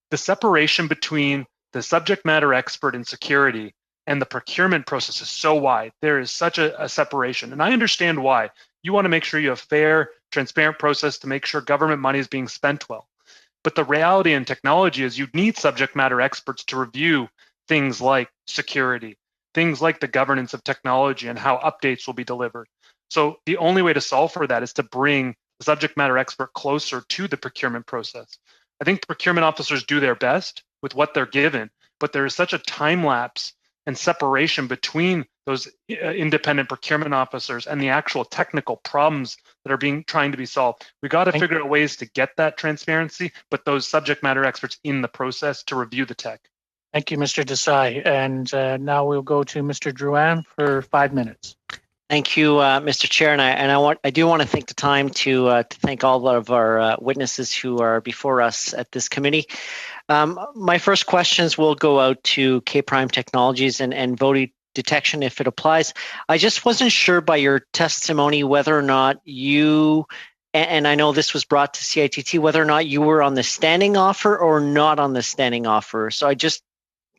the separation between the subject matter expert in security and the procurement process is so wide. There is such a separation. And I understand why. You want to make sure you have fair, transparent process to make sure government money is being spent well. But the reality in technology is you need subject matter experts to review things like security, things like the governance of technology and how updates will be delivered. So the only way to solve for that is to bring the subject matter expert closer to the procurement process. I think procurement officers do their best with what they're given, but there is such a time lapse and separation between those independent procurement officers and the actual technical problems that are trying to be solved. We got to figure out ways to get that transparency, but those subject matter experts in the process to review the tech. Thank you, Mr. Desai. And now we'll go to Mr. Drouin for 5 minutes. Thank you, Mr. Chair, and I do want to take the time to thank all of our witnesses who are before us at this committee. My first questions will go out to K-Prime Technologies and voting detection if it applies. I just wasn't sure by your testimony whether or not you, and I know this was brought to CITT, whether or not you were on the standing offer or not on the standing offer. So I just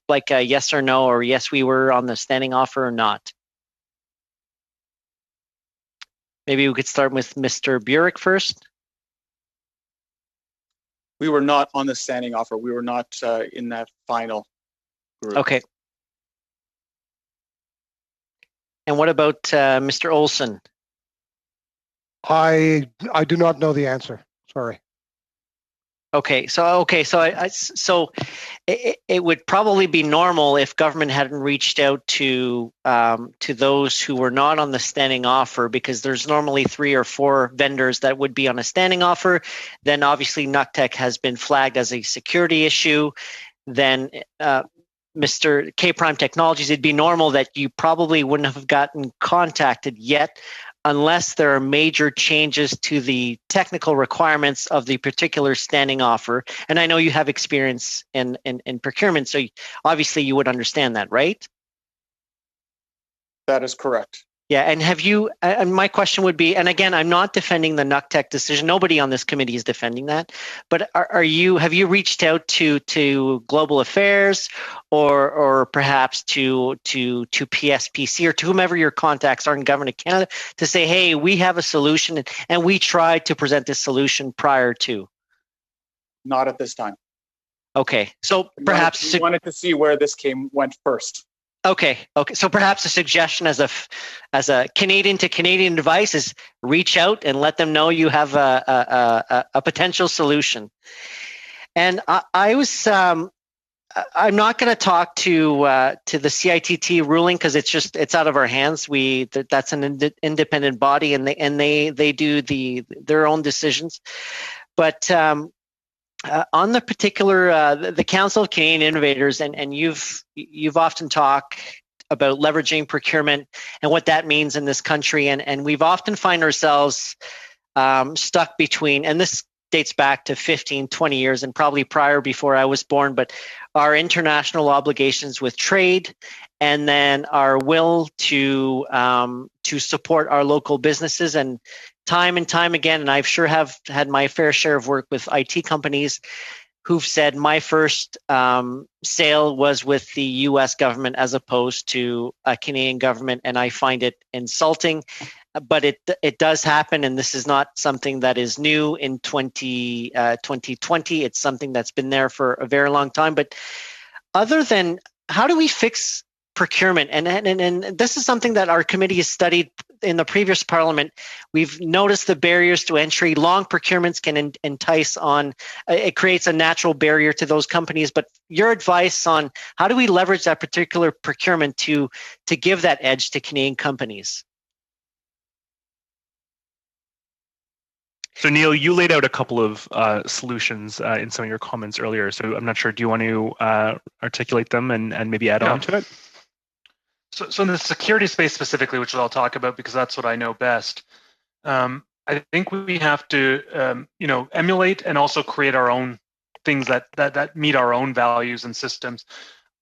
like a yes or no, or yes, we were on the standing offer or not. Maybe we could start with Mr. Burek first. We were not on the standing offer. We were not in that final group. Okay. And what about Mr. Olson? I do not know the answer. Sorry. Okay, so it would probably be normal if government hadn't reached out to those who were not on the standing offer, because there's normally 3 or 4 vendors that would be on a standing offer. Then obviously NUCTEC has been flagged as a security issue. Then Mr. K-Prime Technologies, it'd be normal that you probably wouldn't have gotten contacted yet unless there are major changes to the technical requirements of the particular standing offer. And I know you have experience in procurement, so obviously you would understand that, right? That is correct. Yeah, and have you, and my question would be, and again, I'm not defending the NUCTEC decision. Nobody on this committee is defending that. But have you reached out to Global Affairs or perhaps to PSPC or to whomever your contacts are in Government of Canada to say, hey, we have a solution and we tried to present this solution prior to? Not at this time. Okay, so perhaps we wanted to see where this went first. Okay. So perhaps a suggestion as a Canadian to Canadian advice is reach out and let them know you have a potential solution. And I'm not going to talk to the CITT ruling because it's out of our hands. That's an independent body and they do their own decisions. But on the particular, the Council of Canadian Innovators, and you've often talked about leveraging procurement and what that means in this country, and we've often find ourselves stuck between, and this dates back to 15, 20 years and probably prior before I was born, but our international obligations with trade and then our will to support our local businesses. And time again, and I sure have had my fair share of work with IT companies who've said my first sale was with the US government as opposed to a Canadian government, and I find it insulting. But it does happen, and this is not something that is new in 2020. It's something that's been there for a very long time. But other than, how do we fix procurement? And this is something that our committee has studied in the previous parliament. We've noticed the barriers to entry. Long procurements can entice on, it creates a natural barrier to those companies. But your advice on how do we leverage that particular procurement to give that edge to Canadian companies? So Neil, you laid out a couple of solutions in some of your comments earlier. So I'm not sure, do you want to articulate them and maybe add on to it? So in the security space specifically, which I'll talk about because that's what I know best, I think we have to emulate and also create our own things that meet our own values and systems.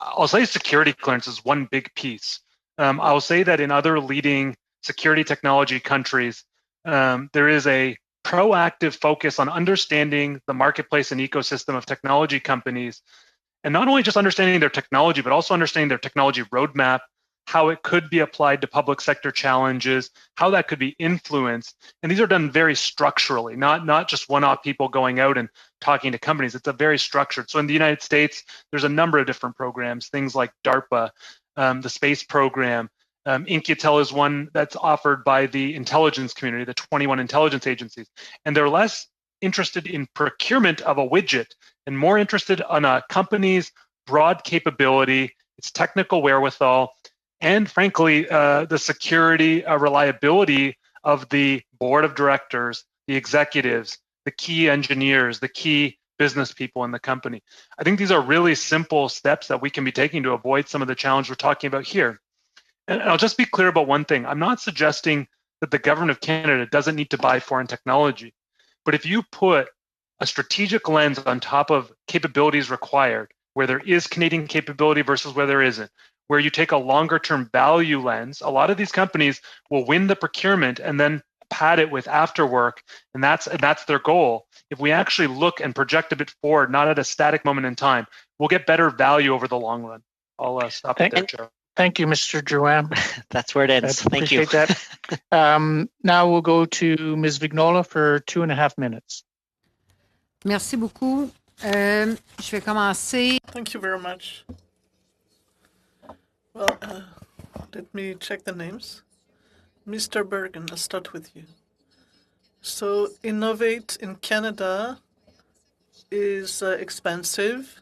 I'll say security clearance is one big piece. I'll say that in other leading security technology countries, there is a proactive focus on understanding the marketplace and ecosystem of technology companies, and not only just understanding their technology, but also understanding their technology roadmap, how it could be applied to public sector challenges, how that could be influenced. And these are done very structurally, not just one-off people going out and talking to companies. It's a very structured. So in the United States, there's a number of different programs, things like DARPA, the space program. Incutel is one that's offered by the intelligence community, the 21 intelligence agencies. And they're less interested in procurement of a widget and more interested on a company's broad capability, its technical wherewithal, and frankly, the security, reliability of the board of directors, the executives, the key engineers, the key business people in the company. I think these are really simple steps that we can be taking to avoid some of the challenge we're talking about here. And I'll just be clear about one thing. I'm not suggesting that the government of Canada doesn't need to buy foreign technology. But if you put a strategic lens on top of capabilities required, where there is Canadian capability versus where there isn't, where you take a longer term value lens, a lot of these companies will win the procurement and then pad it with afterwork, and that's their goal. If we actually look and project a bit forward, not at a static moment in time, we'll get better value over the long run. I'll stop it there, Chair. Thank you, Mr. Drouin. That's where it ends. Thank you. Appreciate that. Now we'll go to Ms. Vignola for 2.5 minutes. Merci beaucoup. Je vais commencer. Thank you very much. Well, let me check the names. Mr. Bergen, I'll start with you. So, innovate in Canada is expensive,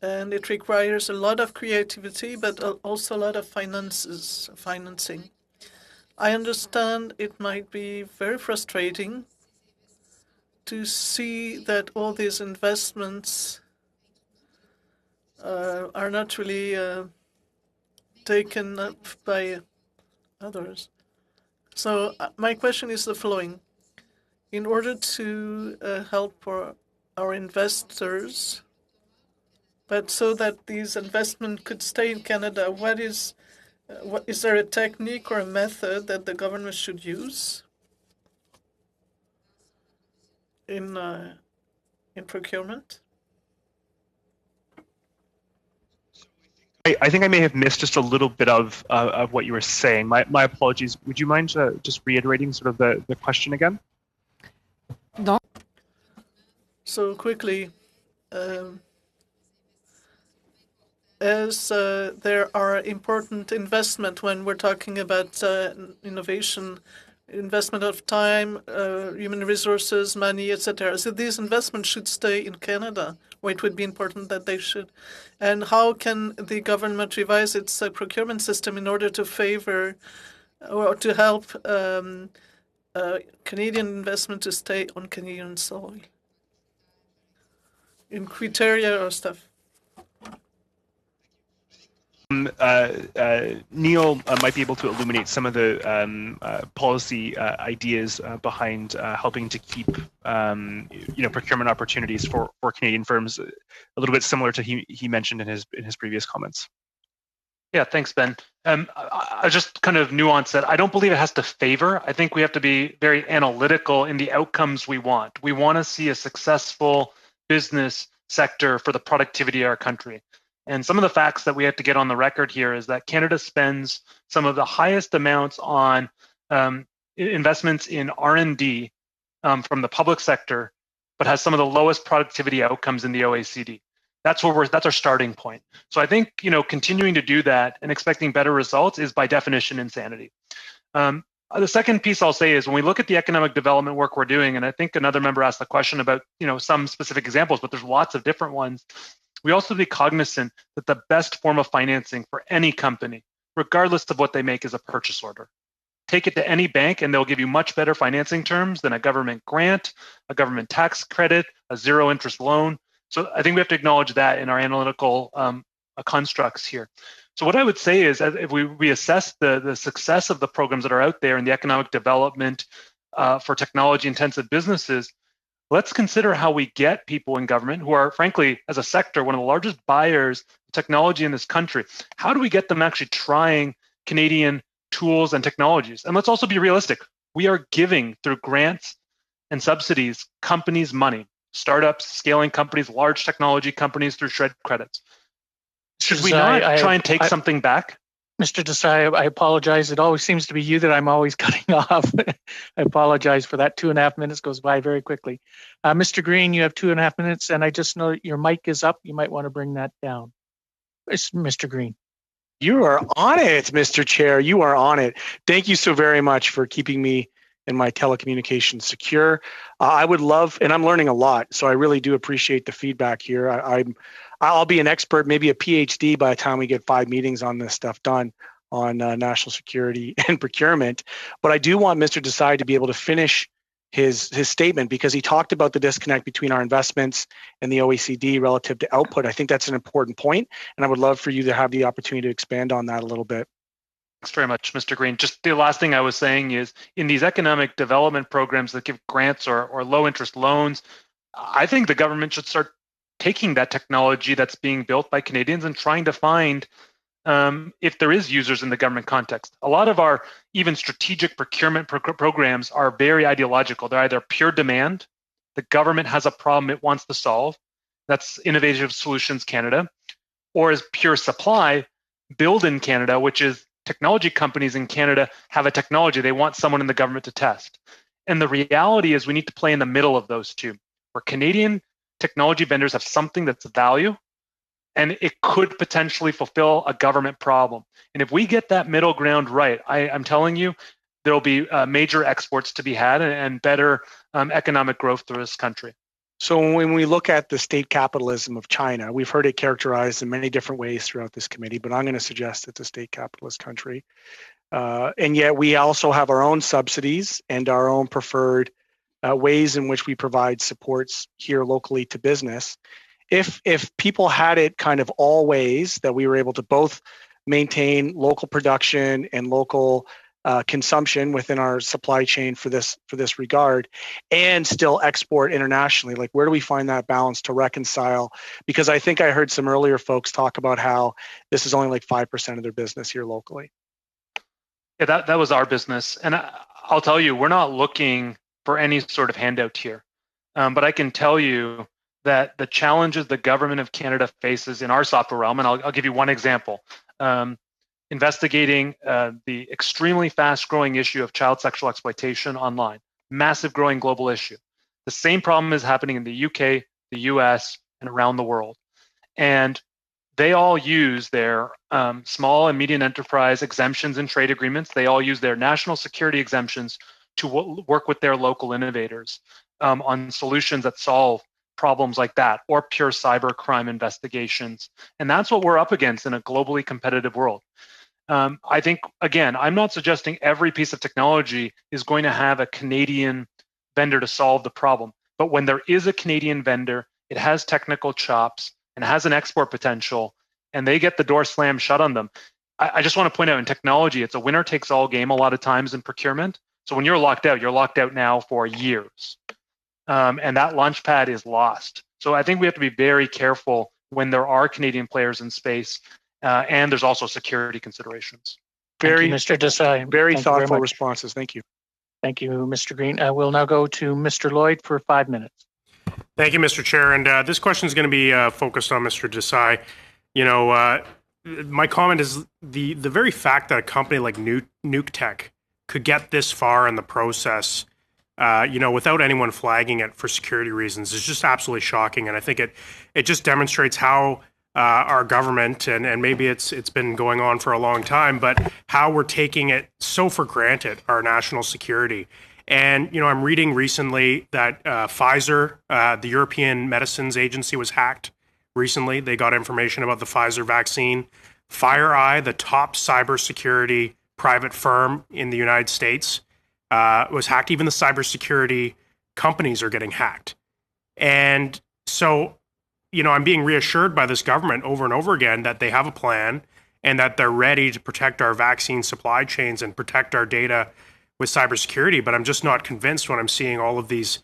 and it requires a lot of creativity, but also a lot of financing. I understand it might be very frustrating to see that all these investments are not really taken up by others. So my question is the following. In order to help for our investors, but so that these investments could stay in Canada, is there a technique or a method that the government should use in procurement? I think I may have missed just a little bit of what you were saying. My apologies. Would you mind just reiterating sort of the question again? No. So quickly, as there are important investment when we're talking about innovation, investment of time, human resources, money, etc. So these investments should stay in Canada, or it would be important that they should. And how can the government revise its procurement system in order to favor or to help Canadian investment to stay on Canadian soil? In criteria or stuff. Neil might be able to illuminate some of the policy ideas behind helping to keep procurement opportunities for Canadian firms, a little bit similar to he mentioned in his previous comments. Yeah, thanks, Ben. I just kind of nuance that. I don't believe it has to favor. I think we have to be very analytical in the outcomes we want. We want to see a successful business sector for the productivity of our country. And some of the facts that we have to get on the record here is that Canada spends some of the highest amounts on investments in R&D from the public sector, but has some of the lowest productivity outcomes in the OECD. That's our starting point. So I think continuing to do that and expecting better results is by definition insanity. The second piece I'll say is when we look at the economic development work we're doing, and I think another member asked the question about some specific examples, but there's lots of different ones. We also be cognizant that the best form of financing for any company, regardless of what they make, is a purchase order. Take it to any bank and they'll give you much better financing terms than a government grant, a government tax credit, a zero interest loan. So I think we have to acknowledge that in our analytical constructs here. So what I would say is if we assess the success of the programs that are out there in the economic development for technology intensive businesses, let's consider how we get people in government who are, frankly, as a sector, one of the largest buyers of technology in this country. How do we get them actually trying Canadian tools and technologies? And let's also be realistic. We are giving through grants and subsidies companies money, startups, scaling companies, large technology companies through SHRED credits. Should we not try and take something back? Mr. Desai, I apologize. It always seems to be you that I'm always cutting off. I apologize for that. 2.5 minutes goes by very quickly. Mr. Green, you have 2.5 minutes, and I just know that your mic is up. You might want to bring that down. It's Mr. Green. You are on it, Mr. Chair. You are on it. Thank you so very much for keeping me and my telecommunications secure. I would love, and I'm learning a lot, so I really do appreciate the feedback here. I'll be an expert, maybe a PhD by the time we get 5 meetings on this stuff done on national security and procurement. But I do want Mr. Desai to be able to finish his statement, because he talked about the disconnect between our investments and the OECD relative to output. I think that's an important point, and I would love for you to have the opportunity to expand on that a little bit. Thanks very much, Mr. Green. Just the last thing I was saying is, in these economic development programs that give grants or low interest loans, I think the government should start taking that technology that's being built by Canadians and trying to find if there is users in the government context. A lot of our even strategic procurement programs are very ideological. They're either pure demand, the government has a problem it wants to solve, that's Innovative Solutions Canada, or is pure supply, build in Canada, which is technology companies in Canada have a technology they want someone in the government to test. And the reality is we need to play in the middle of those two, where Canadian technology vendors have something that's of value, and it could potentially fulfill a government problem. And if we get that middle ground right, I'm telling you, there'll be major exports to be had and better economic growth through this country. So when we look at the state capitalism of China, we've heard it characterized in many different ways throughout this committee, but I'm going to suggest it's a state capitalist country. And yet we also have our own subsidies and our own preferred ways in which we provide supports here locally to business. If people had it kind of all ways, that we were able to both maintain local production and local consumption within our supply chain for this regard, and still export internationally, like where do we find that balance to reconcile? Because I think I heard some earlier folks talk about how this is only like 5% of their business here locally. Yeah, that was our business. And I'll tell you, we're not looking for any sort of handout here. But I can tell you that the challenges the government of Canada faces in our software realm, and I'll give you one example, investigating the extremely fast-growing issue of child sexual exploitation online, massive growing global issue. The same problem is happening in the UK, the US, and around the world. And they all use their small and medium enterprise exemptions and trade agreements. They all use their national security exemptions to work with their local innovators on solutions that solve problems like that, or pure cyber crime investigations. And that's what we're up against in a globally competitive world. I think, again, I'm not suggesting every piece of technology is going to have a Canadian vendor to solve the problem. But when there is a Canadian vendor, it has technical chops and has an export potential, and they get the door slammed shut on them. I just want to point out, in technology, it's a winner takes all game a lot of times in procurement. So when you're locked out now for years. And that launch pad is lost. So I think we have to be very careful when there are Canadian players in space, and there's also security considerations. Very, Mr. Desai. Very thoughtful responses. Thank you. Thank you, Mr. Green. We'll now go to Mr. Lloyd for 5 minutes. Thank you, Mr. Chair. And this question is going to be focused on Mr. Desai. You know, my comment is the very fact that a company like Nuke Tech could get this far in the process, without anyone flagging it for security reasons, is just absolutely shocking. And I think it just demonstrates how our government, and maybe it's been going on for a long time, but how we're taking it so for granted, our national security. And, I'm reading recently that Pfizer, the European Medicines Agency, was hacked recently. They got information about the Pfizer vaccine. FireEye, the top cybersecurity private firm in the United States, was hacked. Even the cybersecurity companies are getting hacked. And so, I'm being reassured by this government over and over again that they have a plan and that they're ready to protect our vaccine supply chains and protect our data with cybersecurity. But I'm just not convinced when I'm seeing all of these,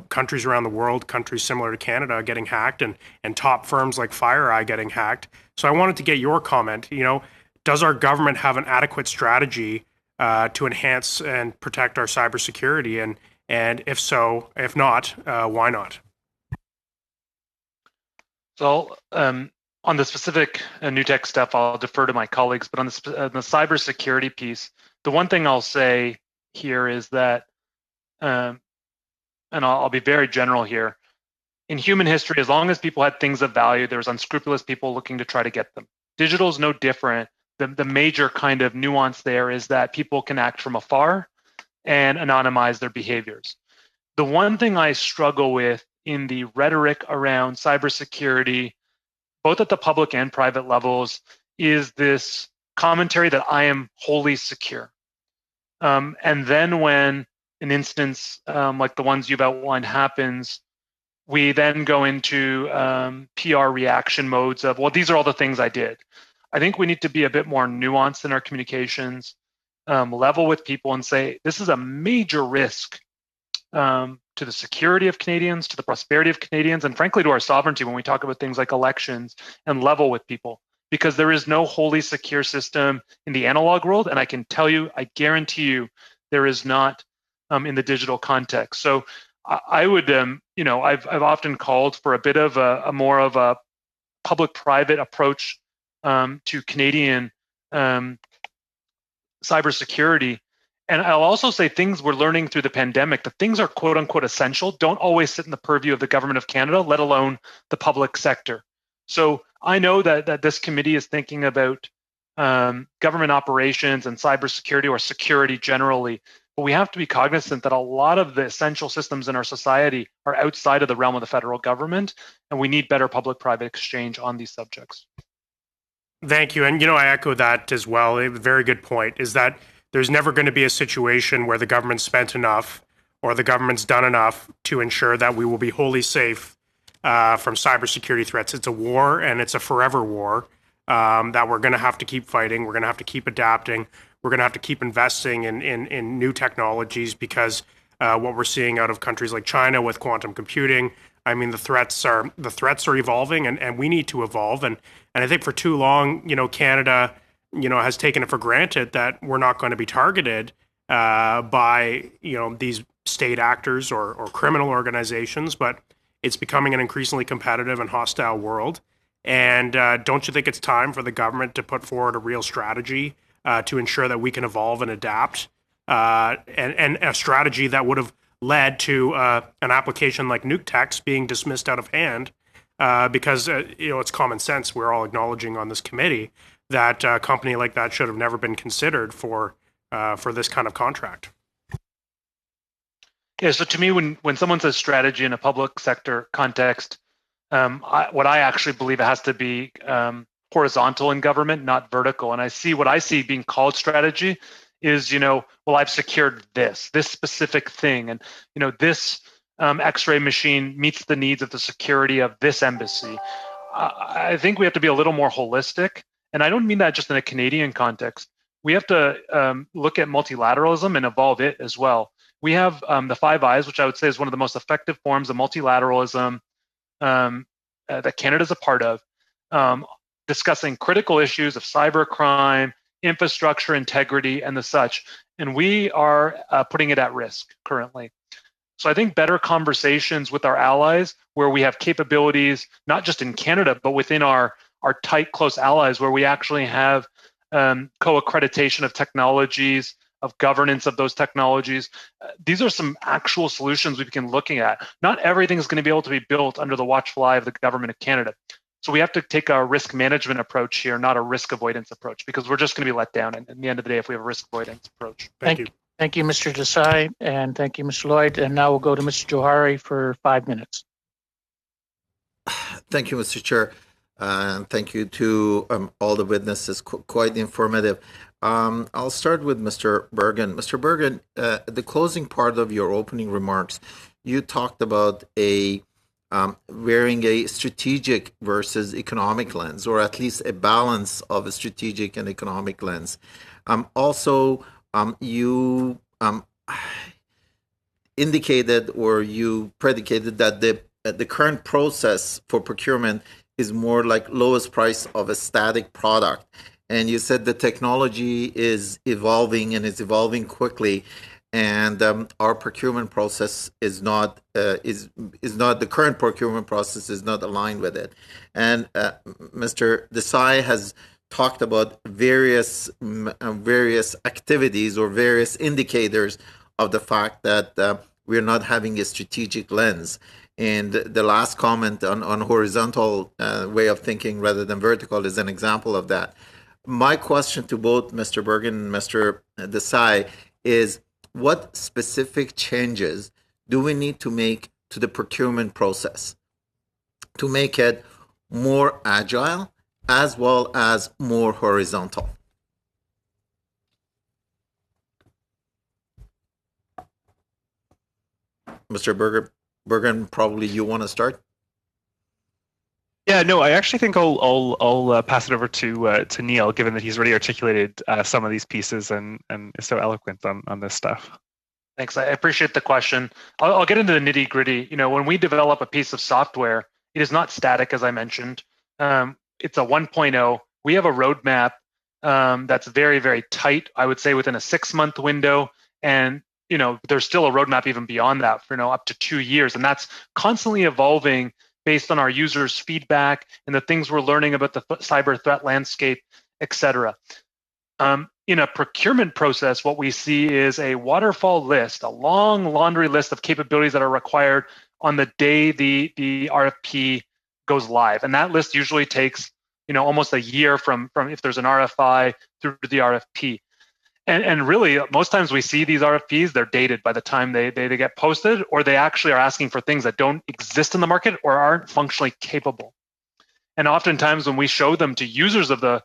countries around the world, countries similar to Canada getting hacked, and top firms like FireEye getting hacked. So I wanted to get your comment. Does our government have an adequate strategy to enhance and protect our cybersecurity? And if so, if not, why not? So on the specific new tech stuff, I'll defer to my colleagues. But on the cybersecurity piece, the one thing I'll say here is that, and I'll be very general here. In human history, as long as people had things of value, there was unscrupulous people looking to try to get them. Digital is no different. The major kind of nuance there is that people can act from afar and anonymize their behaviors. The one thing I struggle with in the rhetoric around cybersecurity, both at the public and private levels, is this commentary that I am wholly secure. And then when an instance like the ones you've outlined happens, we then go into PR reaction modes of, well, these are all the things I did. I think we need to be a bit more nuanced in our communications, level with people and say, this is a major risk to the security of Canadians, to the prosperity of Canadians, and frankly, to our sovereignty when we talk about things like elections, and level with people. Because there is no wholly secure system in the analog world, and I can tell you, I guarantee you, there is not in the digital context. So I would, I've often called for a bit of a more of a public-private approach to Canadian cybersecurity. And I'll also say things we're learning through the pandemic, that things are quote unquote essential, don't always sit in the purview of the government of Canada, let alone the public sector. So I know that this committee is thinking about government operations and cybersecurity, or security generally, but we have to be cognizant that a lot of the essential systems in our society are outside of the realm of the federal government, and we need better public-private exchange on these subjects. Thank you. And, I echo that as well. A very good point is that there's never going to be a situation where the government's spent enough or the government's done enough to ensure that we will be wholly safe from cybersecurity threats. It's a war, and it's a forever war that we're going to have to keep fighting. We're going to have to keep adapting. We're going to have to keep investing in new technologies, because what we're seeing out of countries like China with quantum computing, I mean, the threats are evolving, and we need to evolve. And I think for too long, Canada, has taken it for granted that we're not going to be targeted by, these state actors or criminal organizations. But it's becoming an increasingly competitive and hostile world. And don't you think it's time for the government to put forward a real strategy to ensure that we can evolve and adapt, and a strategy that would have led to an application like NukeTech being dismissed out of hand, because it's common sense. We're all acknowledging on this committee that a company like that should have never been considered for this kind of contract. Yeah, so to me, when someone says strategy in a public sector context, what I actually believe it has to be horizontal in government, not vertical. And what I see being called strategy is, well, I've secured this specific thing, and this X-ray machine meets the needs of the security of this embassy. I think we have to be a little more holistic, and I don't mean that just in a Canadian context. We have to look at multilateralism and evolve it as well. We have the Five Eyes, which I would say is one of the most effective forms of multilateralism that Canada's a part of, discussing critical issues of cybercrime, infrastructure integrity, and the such. And we are putting it at risk currently. So I think better conversations with our allies, where we have capabilities, not just in Canada, but within our tight, close allies, where we actually have co-accreditation of technologies, of governance of those technologies. These are some actual solutions we begin looking at. Not everything is going to be able to be built under the watchful eye of the government of Canada. So we have to take a risk management approach here, not a risk avoidance approach, because we're just going to be let down at the end of the day if we have a risk avoidance approach. Thank you. Thank you, Mr. Desai, and thank you, Mr. Lloyd. And now we'll go to Mr. Johari for 5 minutes. Thank you, Mr. Chair. And thank you to all the witnesses, quite informative. I'll start with Mr. Bergen. Mr. Bergen, the closing part of your opening remarks, you talked about wearing a strategic versus economic lens, or at least a balance of a strategic and economic lens. indicated or you predicated that the current process for procurement is more like lowest price of a static product. And you said the technology is evolving and is evolving quickly, and our procurement process is not the current procurement process is not aligned with it. And Mr. Desai has talked about various activities or various indicators of the fact that we're not having a strategic lens. And the last comment on horizontal way of thinking rather than vertical is an example of that. My question to both Mr. Bergen and Mr. Desai is, what specific changes do we need to make to the procurement process to make it more agile as well as more horizontal? Mr. Bergen, probably you want to start? Yeah, no, I actually think I'll pass it over to Neil, given that he's already articulated some of these pieces and is so eloquent on this stuff. Thanks. I appreciate the question. I'll get into the nitty gritty. When we develop a piece of software, it is not static, as I mentioned. It's a 1.0. We have a roadmap that's very, very tight. I would say within a 6-month window, and there's still a roadmap even beyond that for up to 2 years, and that's constantly evolving based on our users' feedback and the things we're learning about the cyber threat landscape, et cetera. In a procurement process, what we see is a waterfall list, a long laundry list of capabilities that are required on the day the RFP goes live. And that list usually takes almost a year from if there's an RFI through to the RFP. And really, most times we see these RFPs, they're dated by the time they get posted, or they actually are asking for things that don't exist in the market or aren't functionally capable. And oftentimes when we show them to users of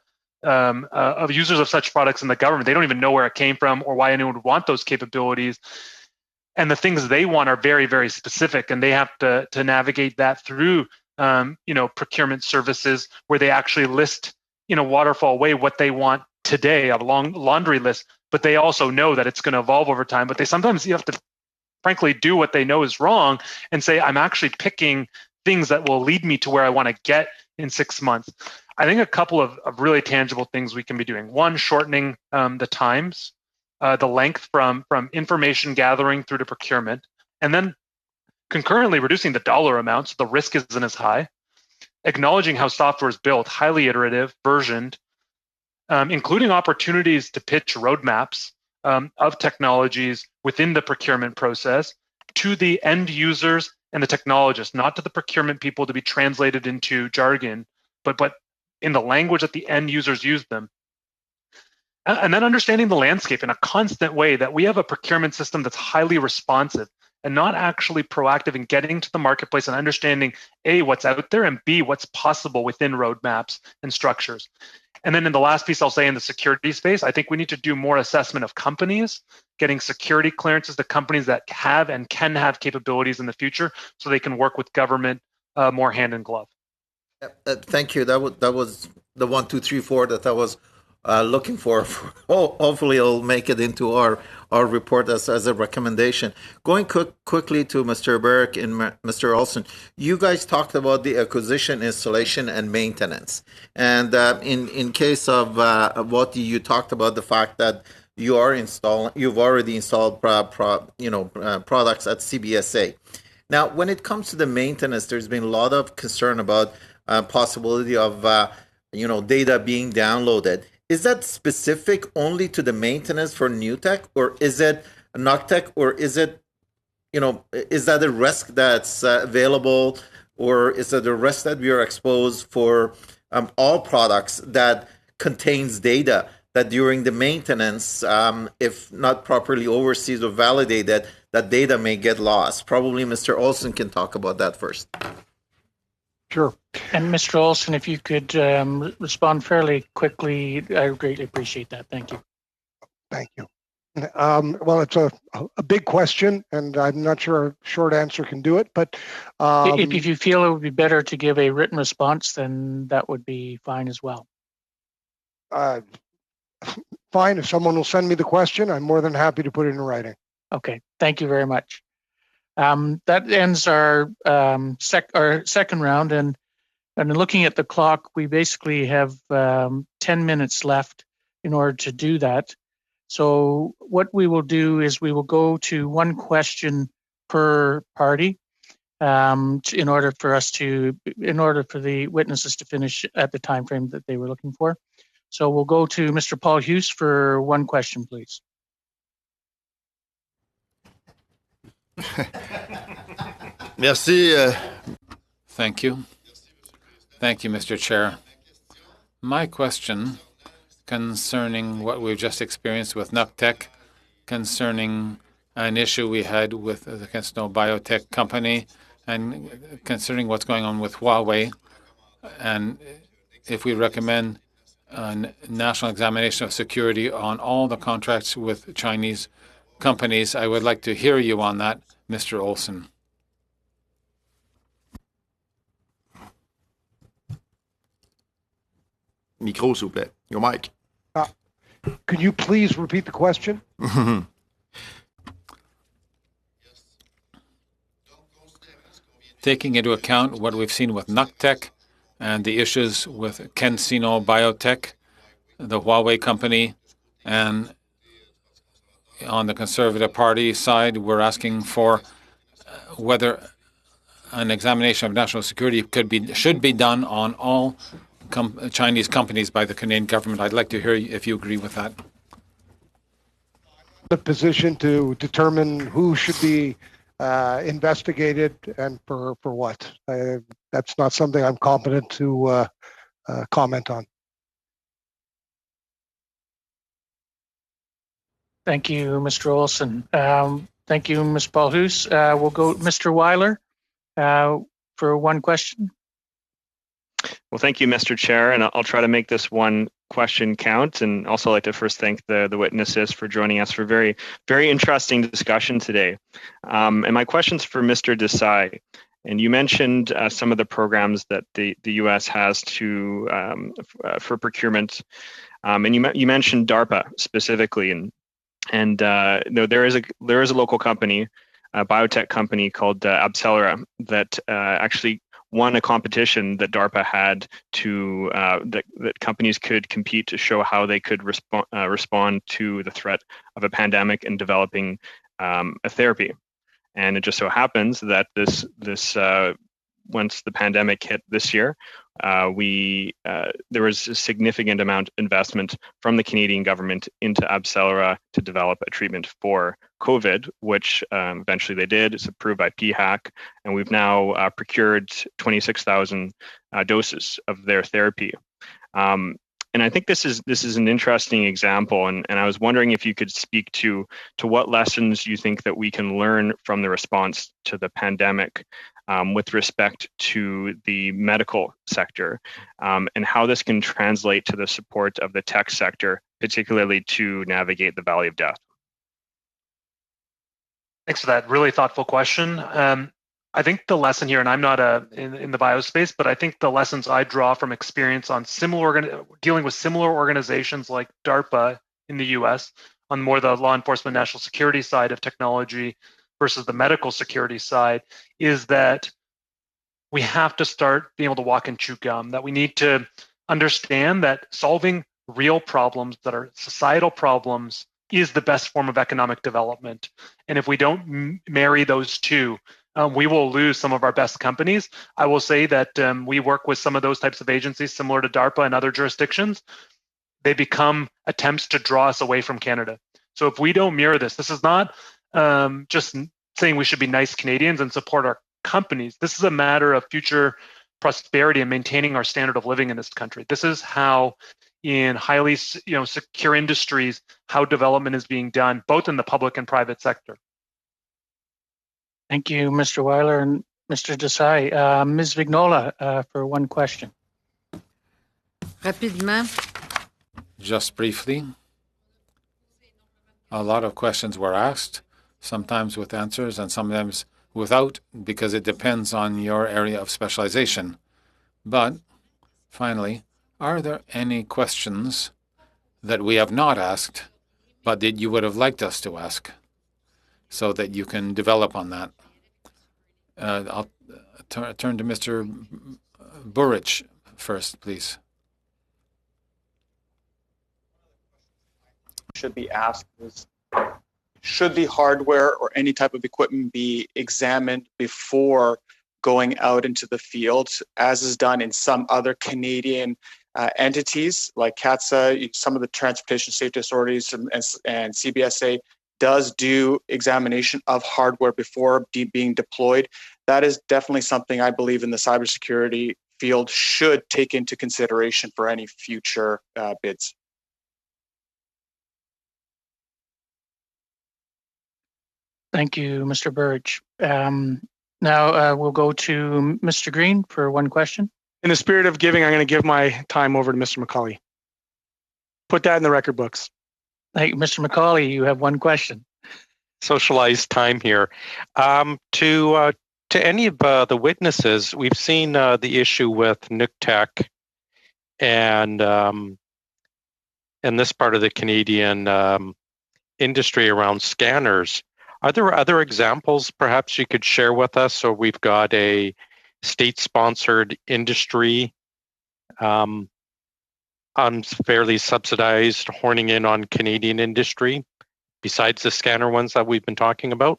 users of such products in the government, they don't even know where it came from or why anyone would want those capabilities. And the things they want are very, very specific, and they have to navigate that through procurement services where they actually list in a waterfall way what they want today, a long laundry list, but they also know that it's going to evolve over time. But they sometimes you have to frankly do what they know is wrong and say, I'm actually picking things that will lead me to where I want to get in 6 months. I think a couple of really tangible things we can be doing. One, shortening the times, the length from information gathering through to procurement, and then concurrently reducing the dollar amount so the risk isn't as high. Acknowledging how software is built, highly iterative, versioned, including opportunities to pitch roadmaps of technologies within the procurement process to the end users and the technologists, not to the procurement people to be translated into jargon, but in the language that the end users use them. And then understanding the landscape in a constant way, that we have a procurement system that's highly responsive and not actually proactive in getting to the marketplace and understanding A, what's out there, and B, what's possible within roadmaps and structures. And then in the last piece, I'll say in the security space, I think we need to do more assessment of companies, getting security clearances to companies that have and can have capabilities in the future so they can work with government more hand in glove. Thank you. That was the 1, 2, 3, 4 that I was looking for. Hopefully it'll make it into our report as a recommendation. Going quickly to Mr. Burke and Mr. Olson, you guys talked about the acquisition, installation, and maintenance. And in case of what you talked about, the fact that you've already installed products at CBSA. Now, when it comes to the maintenance, there's been a lot of concern about possibility of data being downloaded. Is that specific only to the maintenance for NewTek, or is it NUCTEC, or is it, is that a risk that's available, or is it a risk that we are exposed for all products that contains data that during the maintenance, if not properly overseen or validated, that data may get lost? Probably Mr. Olson can talk about that first. Sure. And Mr. Olson, if you could respond fairly quickly, I would greatly appreciate that. Thank you. Thank you. Well, it's a big question, and I'm not sure a short answer can do it, but if you feel it would be better to give a written response, then that would be fine as well. Fine. If someone will send me the question, I'm more than happy to put it in writing. Okay. Thank you very much. That ends our second round, and looking at the clock, we basically have 10 minutes left in order to do that. So what we will do is we will go to one question per party in order for the witnesses to finish at the time frame that they were looking for. So we'll go to Mr. Paul Hughes for one question, please. Merci. Thank you. Thank you, Mr. Chair. My question concerning what we've just experienced with NUCTEC, concerning an issue we had with the Kensino Biotech company, and concerning what's going on with Huawei, and if we recommend a national examination of security on all the contracts with Chinese companies. I would like to hear you on that, Mr. Olson. Micro, s'il vous plaît. Your mic. Could you please repeat the question? Taking into account what we've seen with NUCTEC and the issues with Kensino Biotech, the Huawei company, and on the Conservative Party side, we're asking for whether an examination of national security should be done on all Chinese companies by the Canadian government. I'd like to hear if you agree with that. The position to determine who should be investigated and for what. That's not something I'm competent to comment on. Thank you, Mr. Olson. Thank you, Ms. Paul Hughes. We'll go Mr. Weiler for one question. Well, thank you, Mr. Chair, and I'll try to make this one question count, and also like to first thank the witnesses for joining us for very, very interesting discussion today. And my question's for Mr. Desai. And you mentioned some of the programs that the U.S. has for procurement, and you mentioned DARPA specifically, and there is a local company, a biotech company called Abcelera that actually won a competition that DARPA had to that companies could compete to show how they could respond to the threat of a pandemic and developing a therapy. And it just so happens that this once the pandemic hit this year, there was a significant amount of investment from the Canadian government into Abcelera to develop a treatment for COVID, which eventually they did. It's approved by PHAC, and we've now procured 26,000 doses of their therapy. And I think this is an interesting example, and I was wondering if you could speak to what lessons you think that we can learn from the response to the pandemic with respect to the medical sector, and how this can translate to the support of the tech sector, particularly to navigate the valley of death. Thanks for that really thoughtful question. I think the lesson here, and I'm not in the biospace, but I think the lessons I draw from experience on dealing with similar organizations like DARPA in the US on more the law enforcement national security side of technology versus the medical security side is that we have to start being able to walk and chew gum, that we need to understand that solving real problems that are societal problems is the best form of economic development. And if we don't marry those two, we will lose some of our best companies. I will say that we work with some of those types of agencies similar to DARPA and other jurisdictions. They become attempts to draw us away from Canada. So if we don't mirror this is not just saying we should be nice Canadians and support our companies. This is a matter of future prosperity and maintaining our standard of living in this country. This is how in highly secure industries, how development is being done, both in the public and private sector. Thank you, Mr. Weiler and Mr. Desai. Ms. Vignola for one question. Rapidement. Just briefly. A lot of questions were asked, sometimes with answers and sometimes without, because it depends on your area of specialization. But finally, are there any questions that we have not asked, but that you would have liked us to ask, so that you can develop on that? I'll turn to Mr. Burrich first, please. Should be asked is, should the hardware or any type of equipment be examined before going out into the field, as is done in some other Canadian entities like CATSA? Some of the transportation safety authorities and CBSA does do examination of hardware before being deployed. That is definitely something I believe in the cybersecurity field should take into consideration for any future bids. Thank you, Mr. Burge. Now we'll go to Mr. Green for one question. In the spirit of giving, I'm going to give my time over to Mr. McCauley. Put that in the record books. Thank you, Mr. McCauley. You have one question. Socialized time here. To any of the witnesses, we've seen the issue with NUCTEC and this part of the Canadian industry around scanners. Are there other examples perhaps you could share with us? So we've got a state-sponsored industry unfairly subsidized, horning in on Canadian industry, besides the scanner ones that we've been talking about?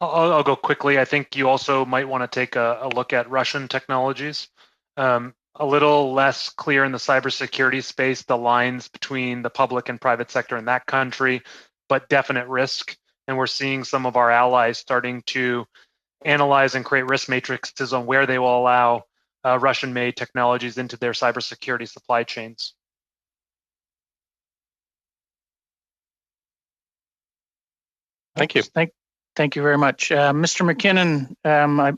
I'll go quickly. I think you also might want to take a look at Russian technologies. A little less clear in the cybersecurity space, the lines between the public and private sector in that country, but definite risk. And we're seeing some of our allies starting to analyze and create risk matrices on where they will allow Russian-made technologies into their cybersecurity supply chains. Thank you. Thank you very much. Mr. McKinnon,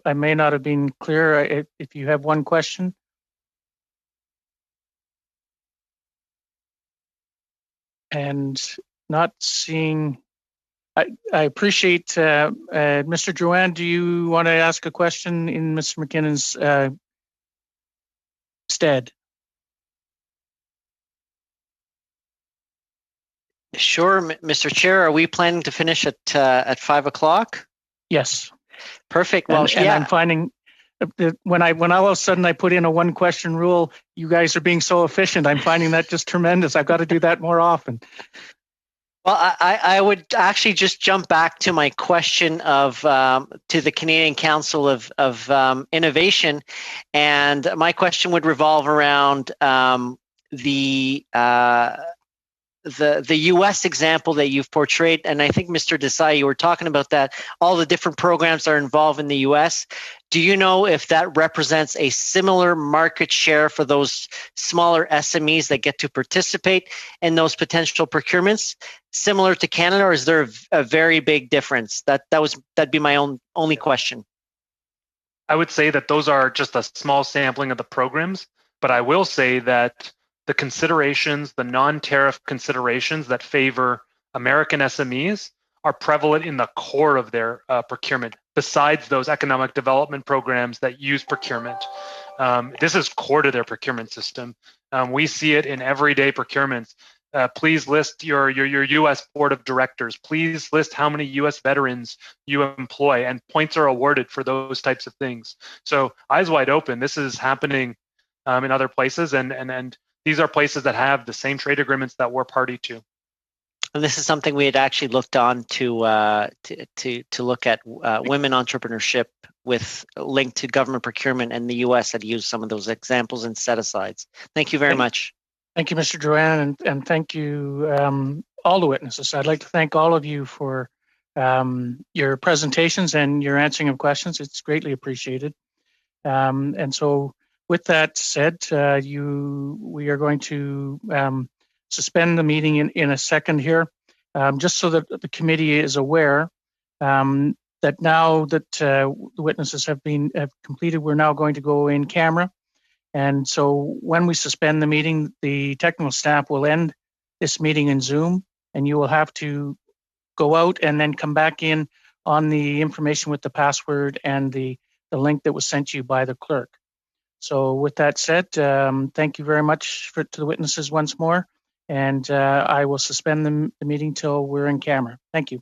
I may not have been clear. If you have one question. And not seeing, I appreciate, Mr. Drouin, do you want to ask a question in Mr. McKinnon's stead? Sure, Mr. Chair. Are we planning to finish at 5 o'clock? Yes. Perfect. Well, and I'm finding when all of a sudden I put in a one question rule, you guys are being so efficient. I'm finding that just tremendous. I've got to do that more often. Well, I would actually just jump back to my question of to the Canadian Council of Innovation, and my question would revolve around the U.S. example that you've portrayed, and I think Mr. Desai, you were talking about that, all the different programs are involved in the U.S. Do you know if that represents a similar market share for those smaller SMEs that get to participate in those potential procurements, similar to Canada, or is there a very big difference? That'd be my only question. I would say that those are just a small sampling of the programs, but I will say that the considerations, the non-tariff considerations that favor American SMEs are prevalent in the core of their procurement, besides those economic development programs that use procurement. This is core to their procurement system. We see it in everyday procurements. Please list your U.S. board of directors. Please list how many U.S. veterans you employ, and points are awarded for those types of things. So eyes wide open. This is happening in other places, and these are places that have the same trade agreements that we're party to. And this is something we had actually looked on to look at women entrepreneurship with linked to government procurement, and the U.S. had used some of those examples and set-asides. Thank you very much. Thank you, Mr. Drouin, and thank you all the witnesses. I'd like to thank all of you for your presentations and your answering of questions. It's greatly appreciated. And so with that said, we are going to suspend the meeting in a second here, just so that the committee is aware that now that the witnesses have completed, we're now going to go in camera. And so when we suspend the meeting, the technical staff will end this meeting in Zoom, and you will have to go out and then come back in on the information with the password and the link that was sent to you by the clerk. So with that said, thank you very much to the witnesses once more, and I will suspend the meeting till we're in camera. Thank you.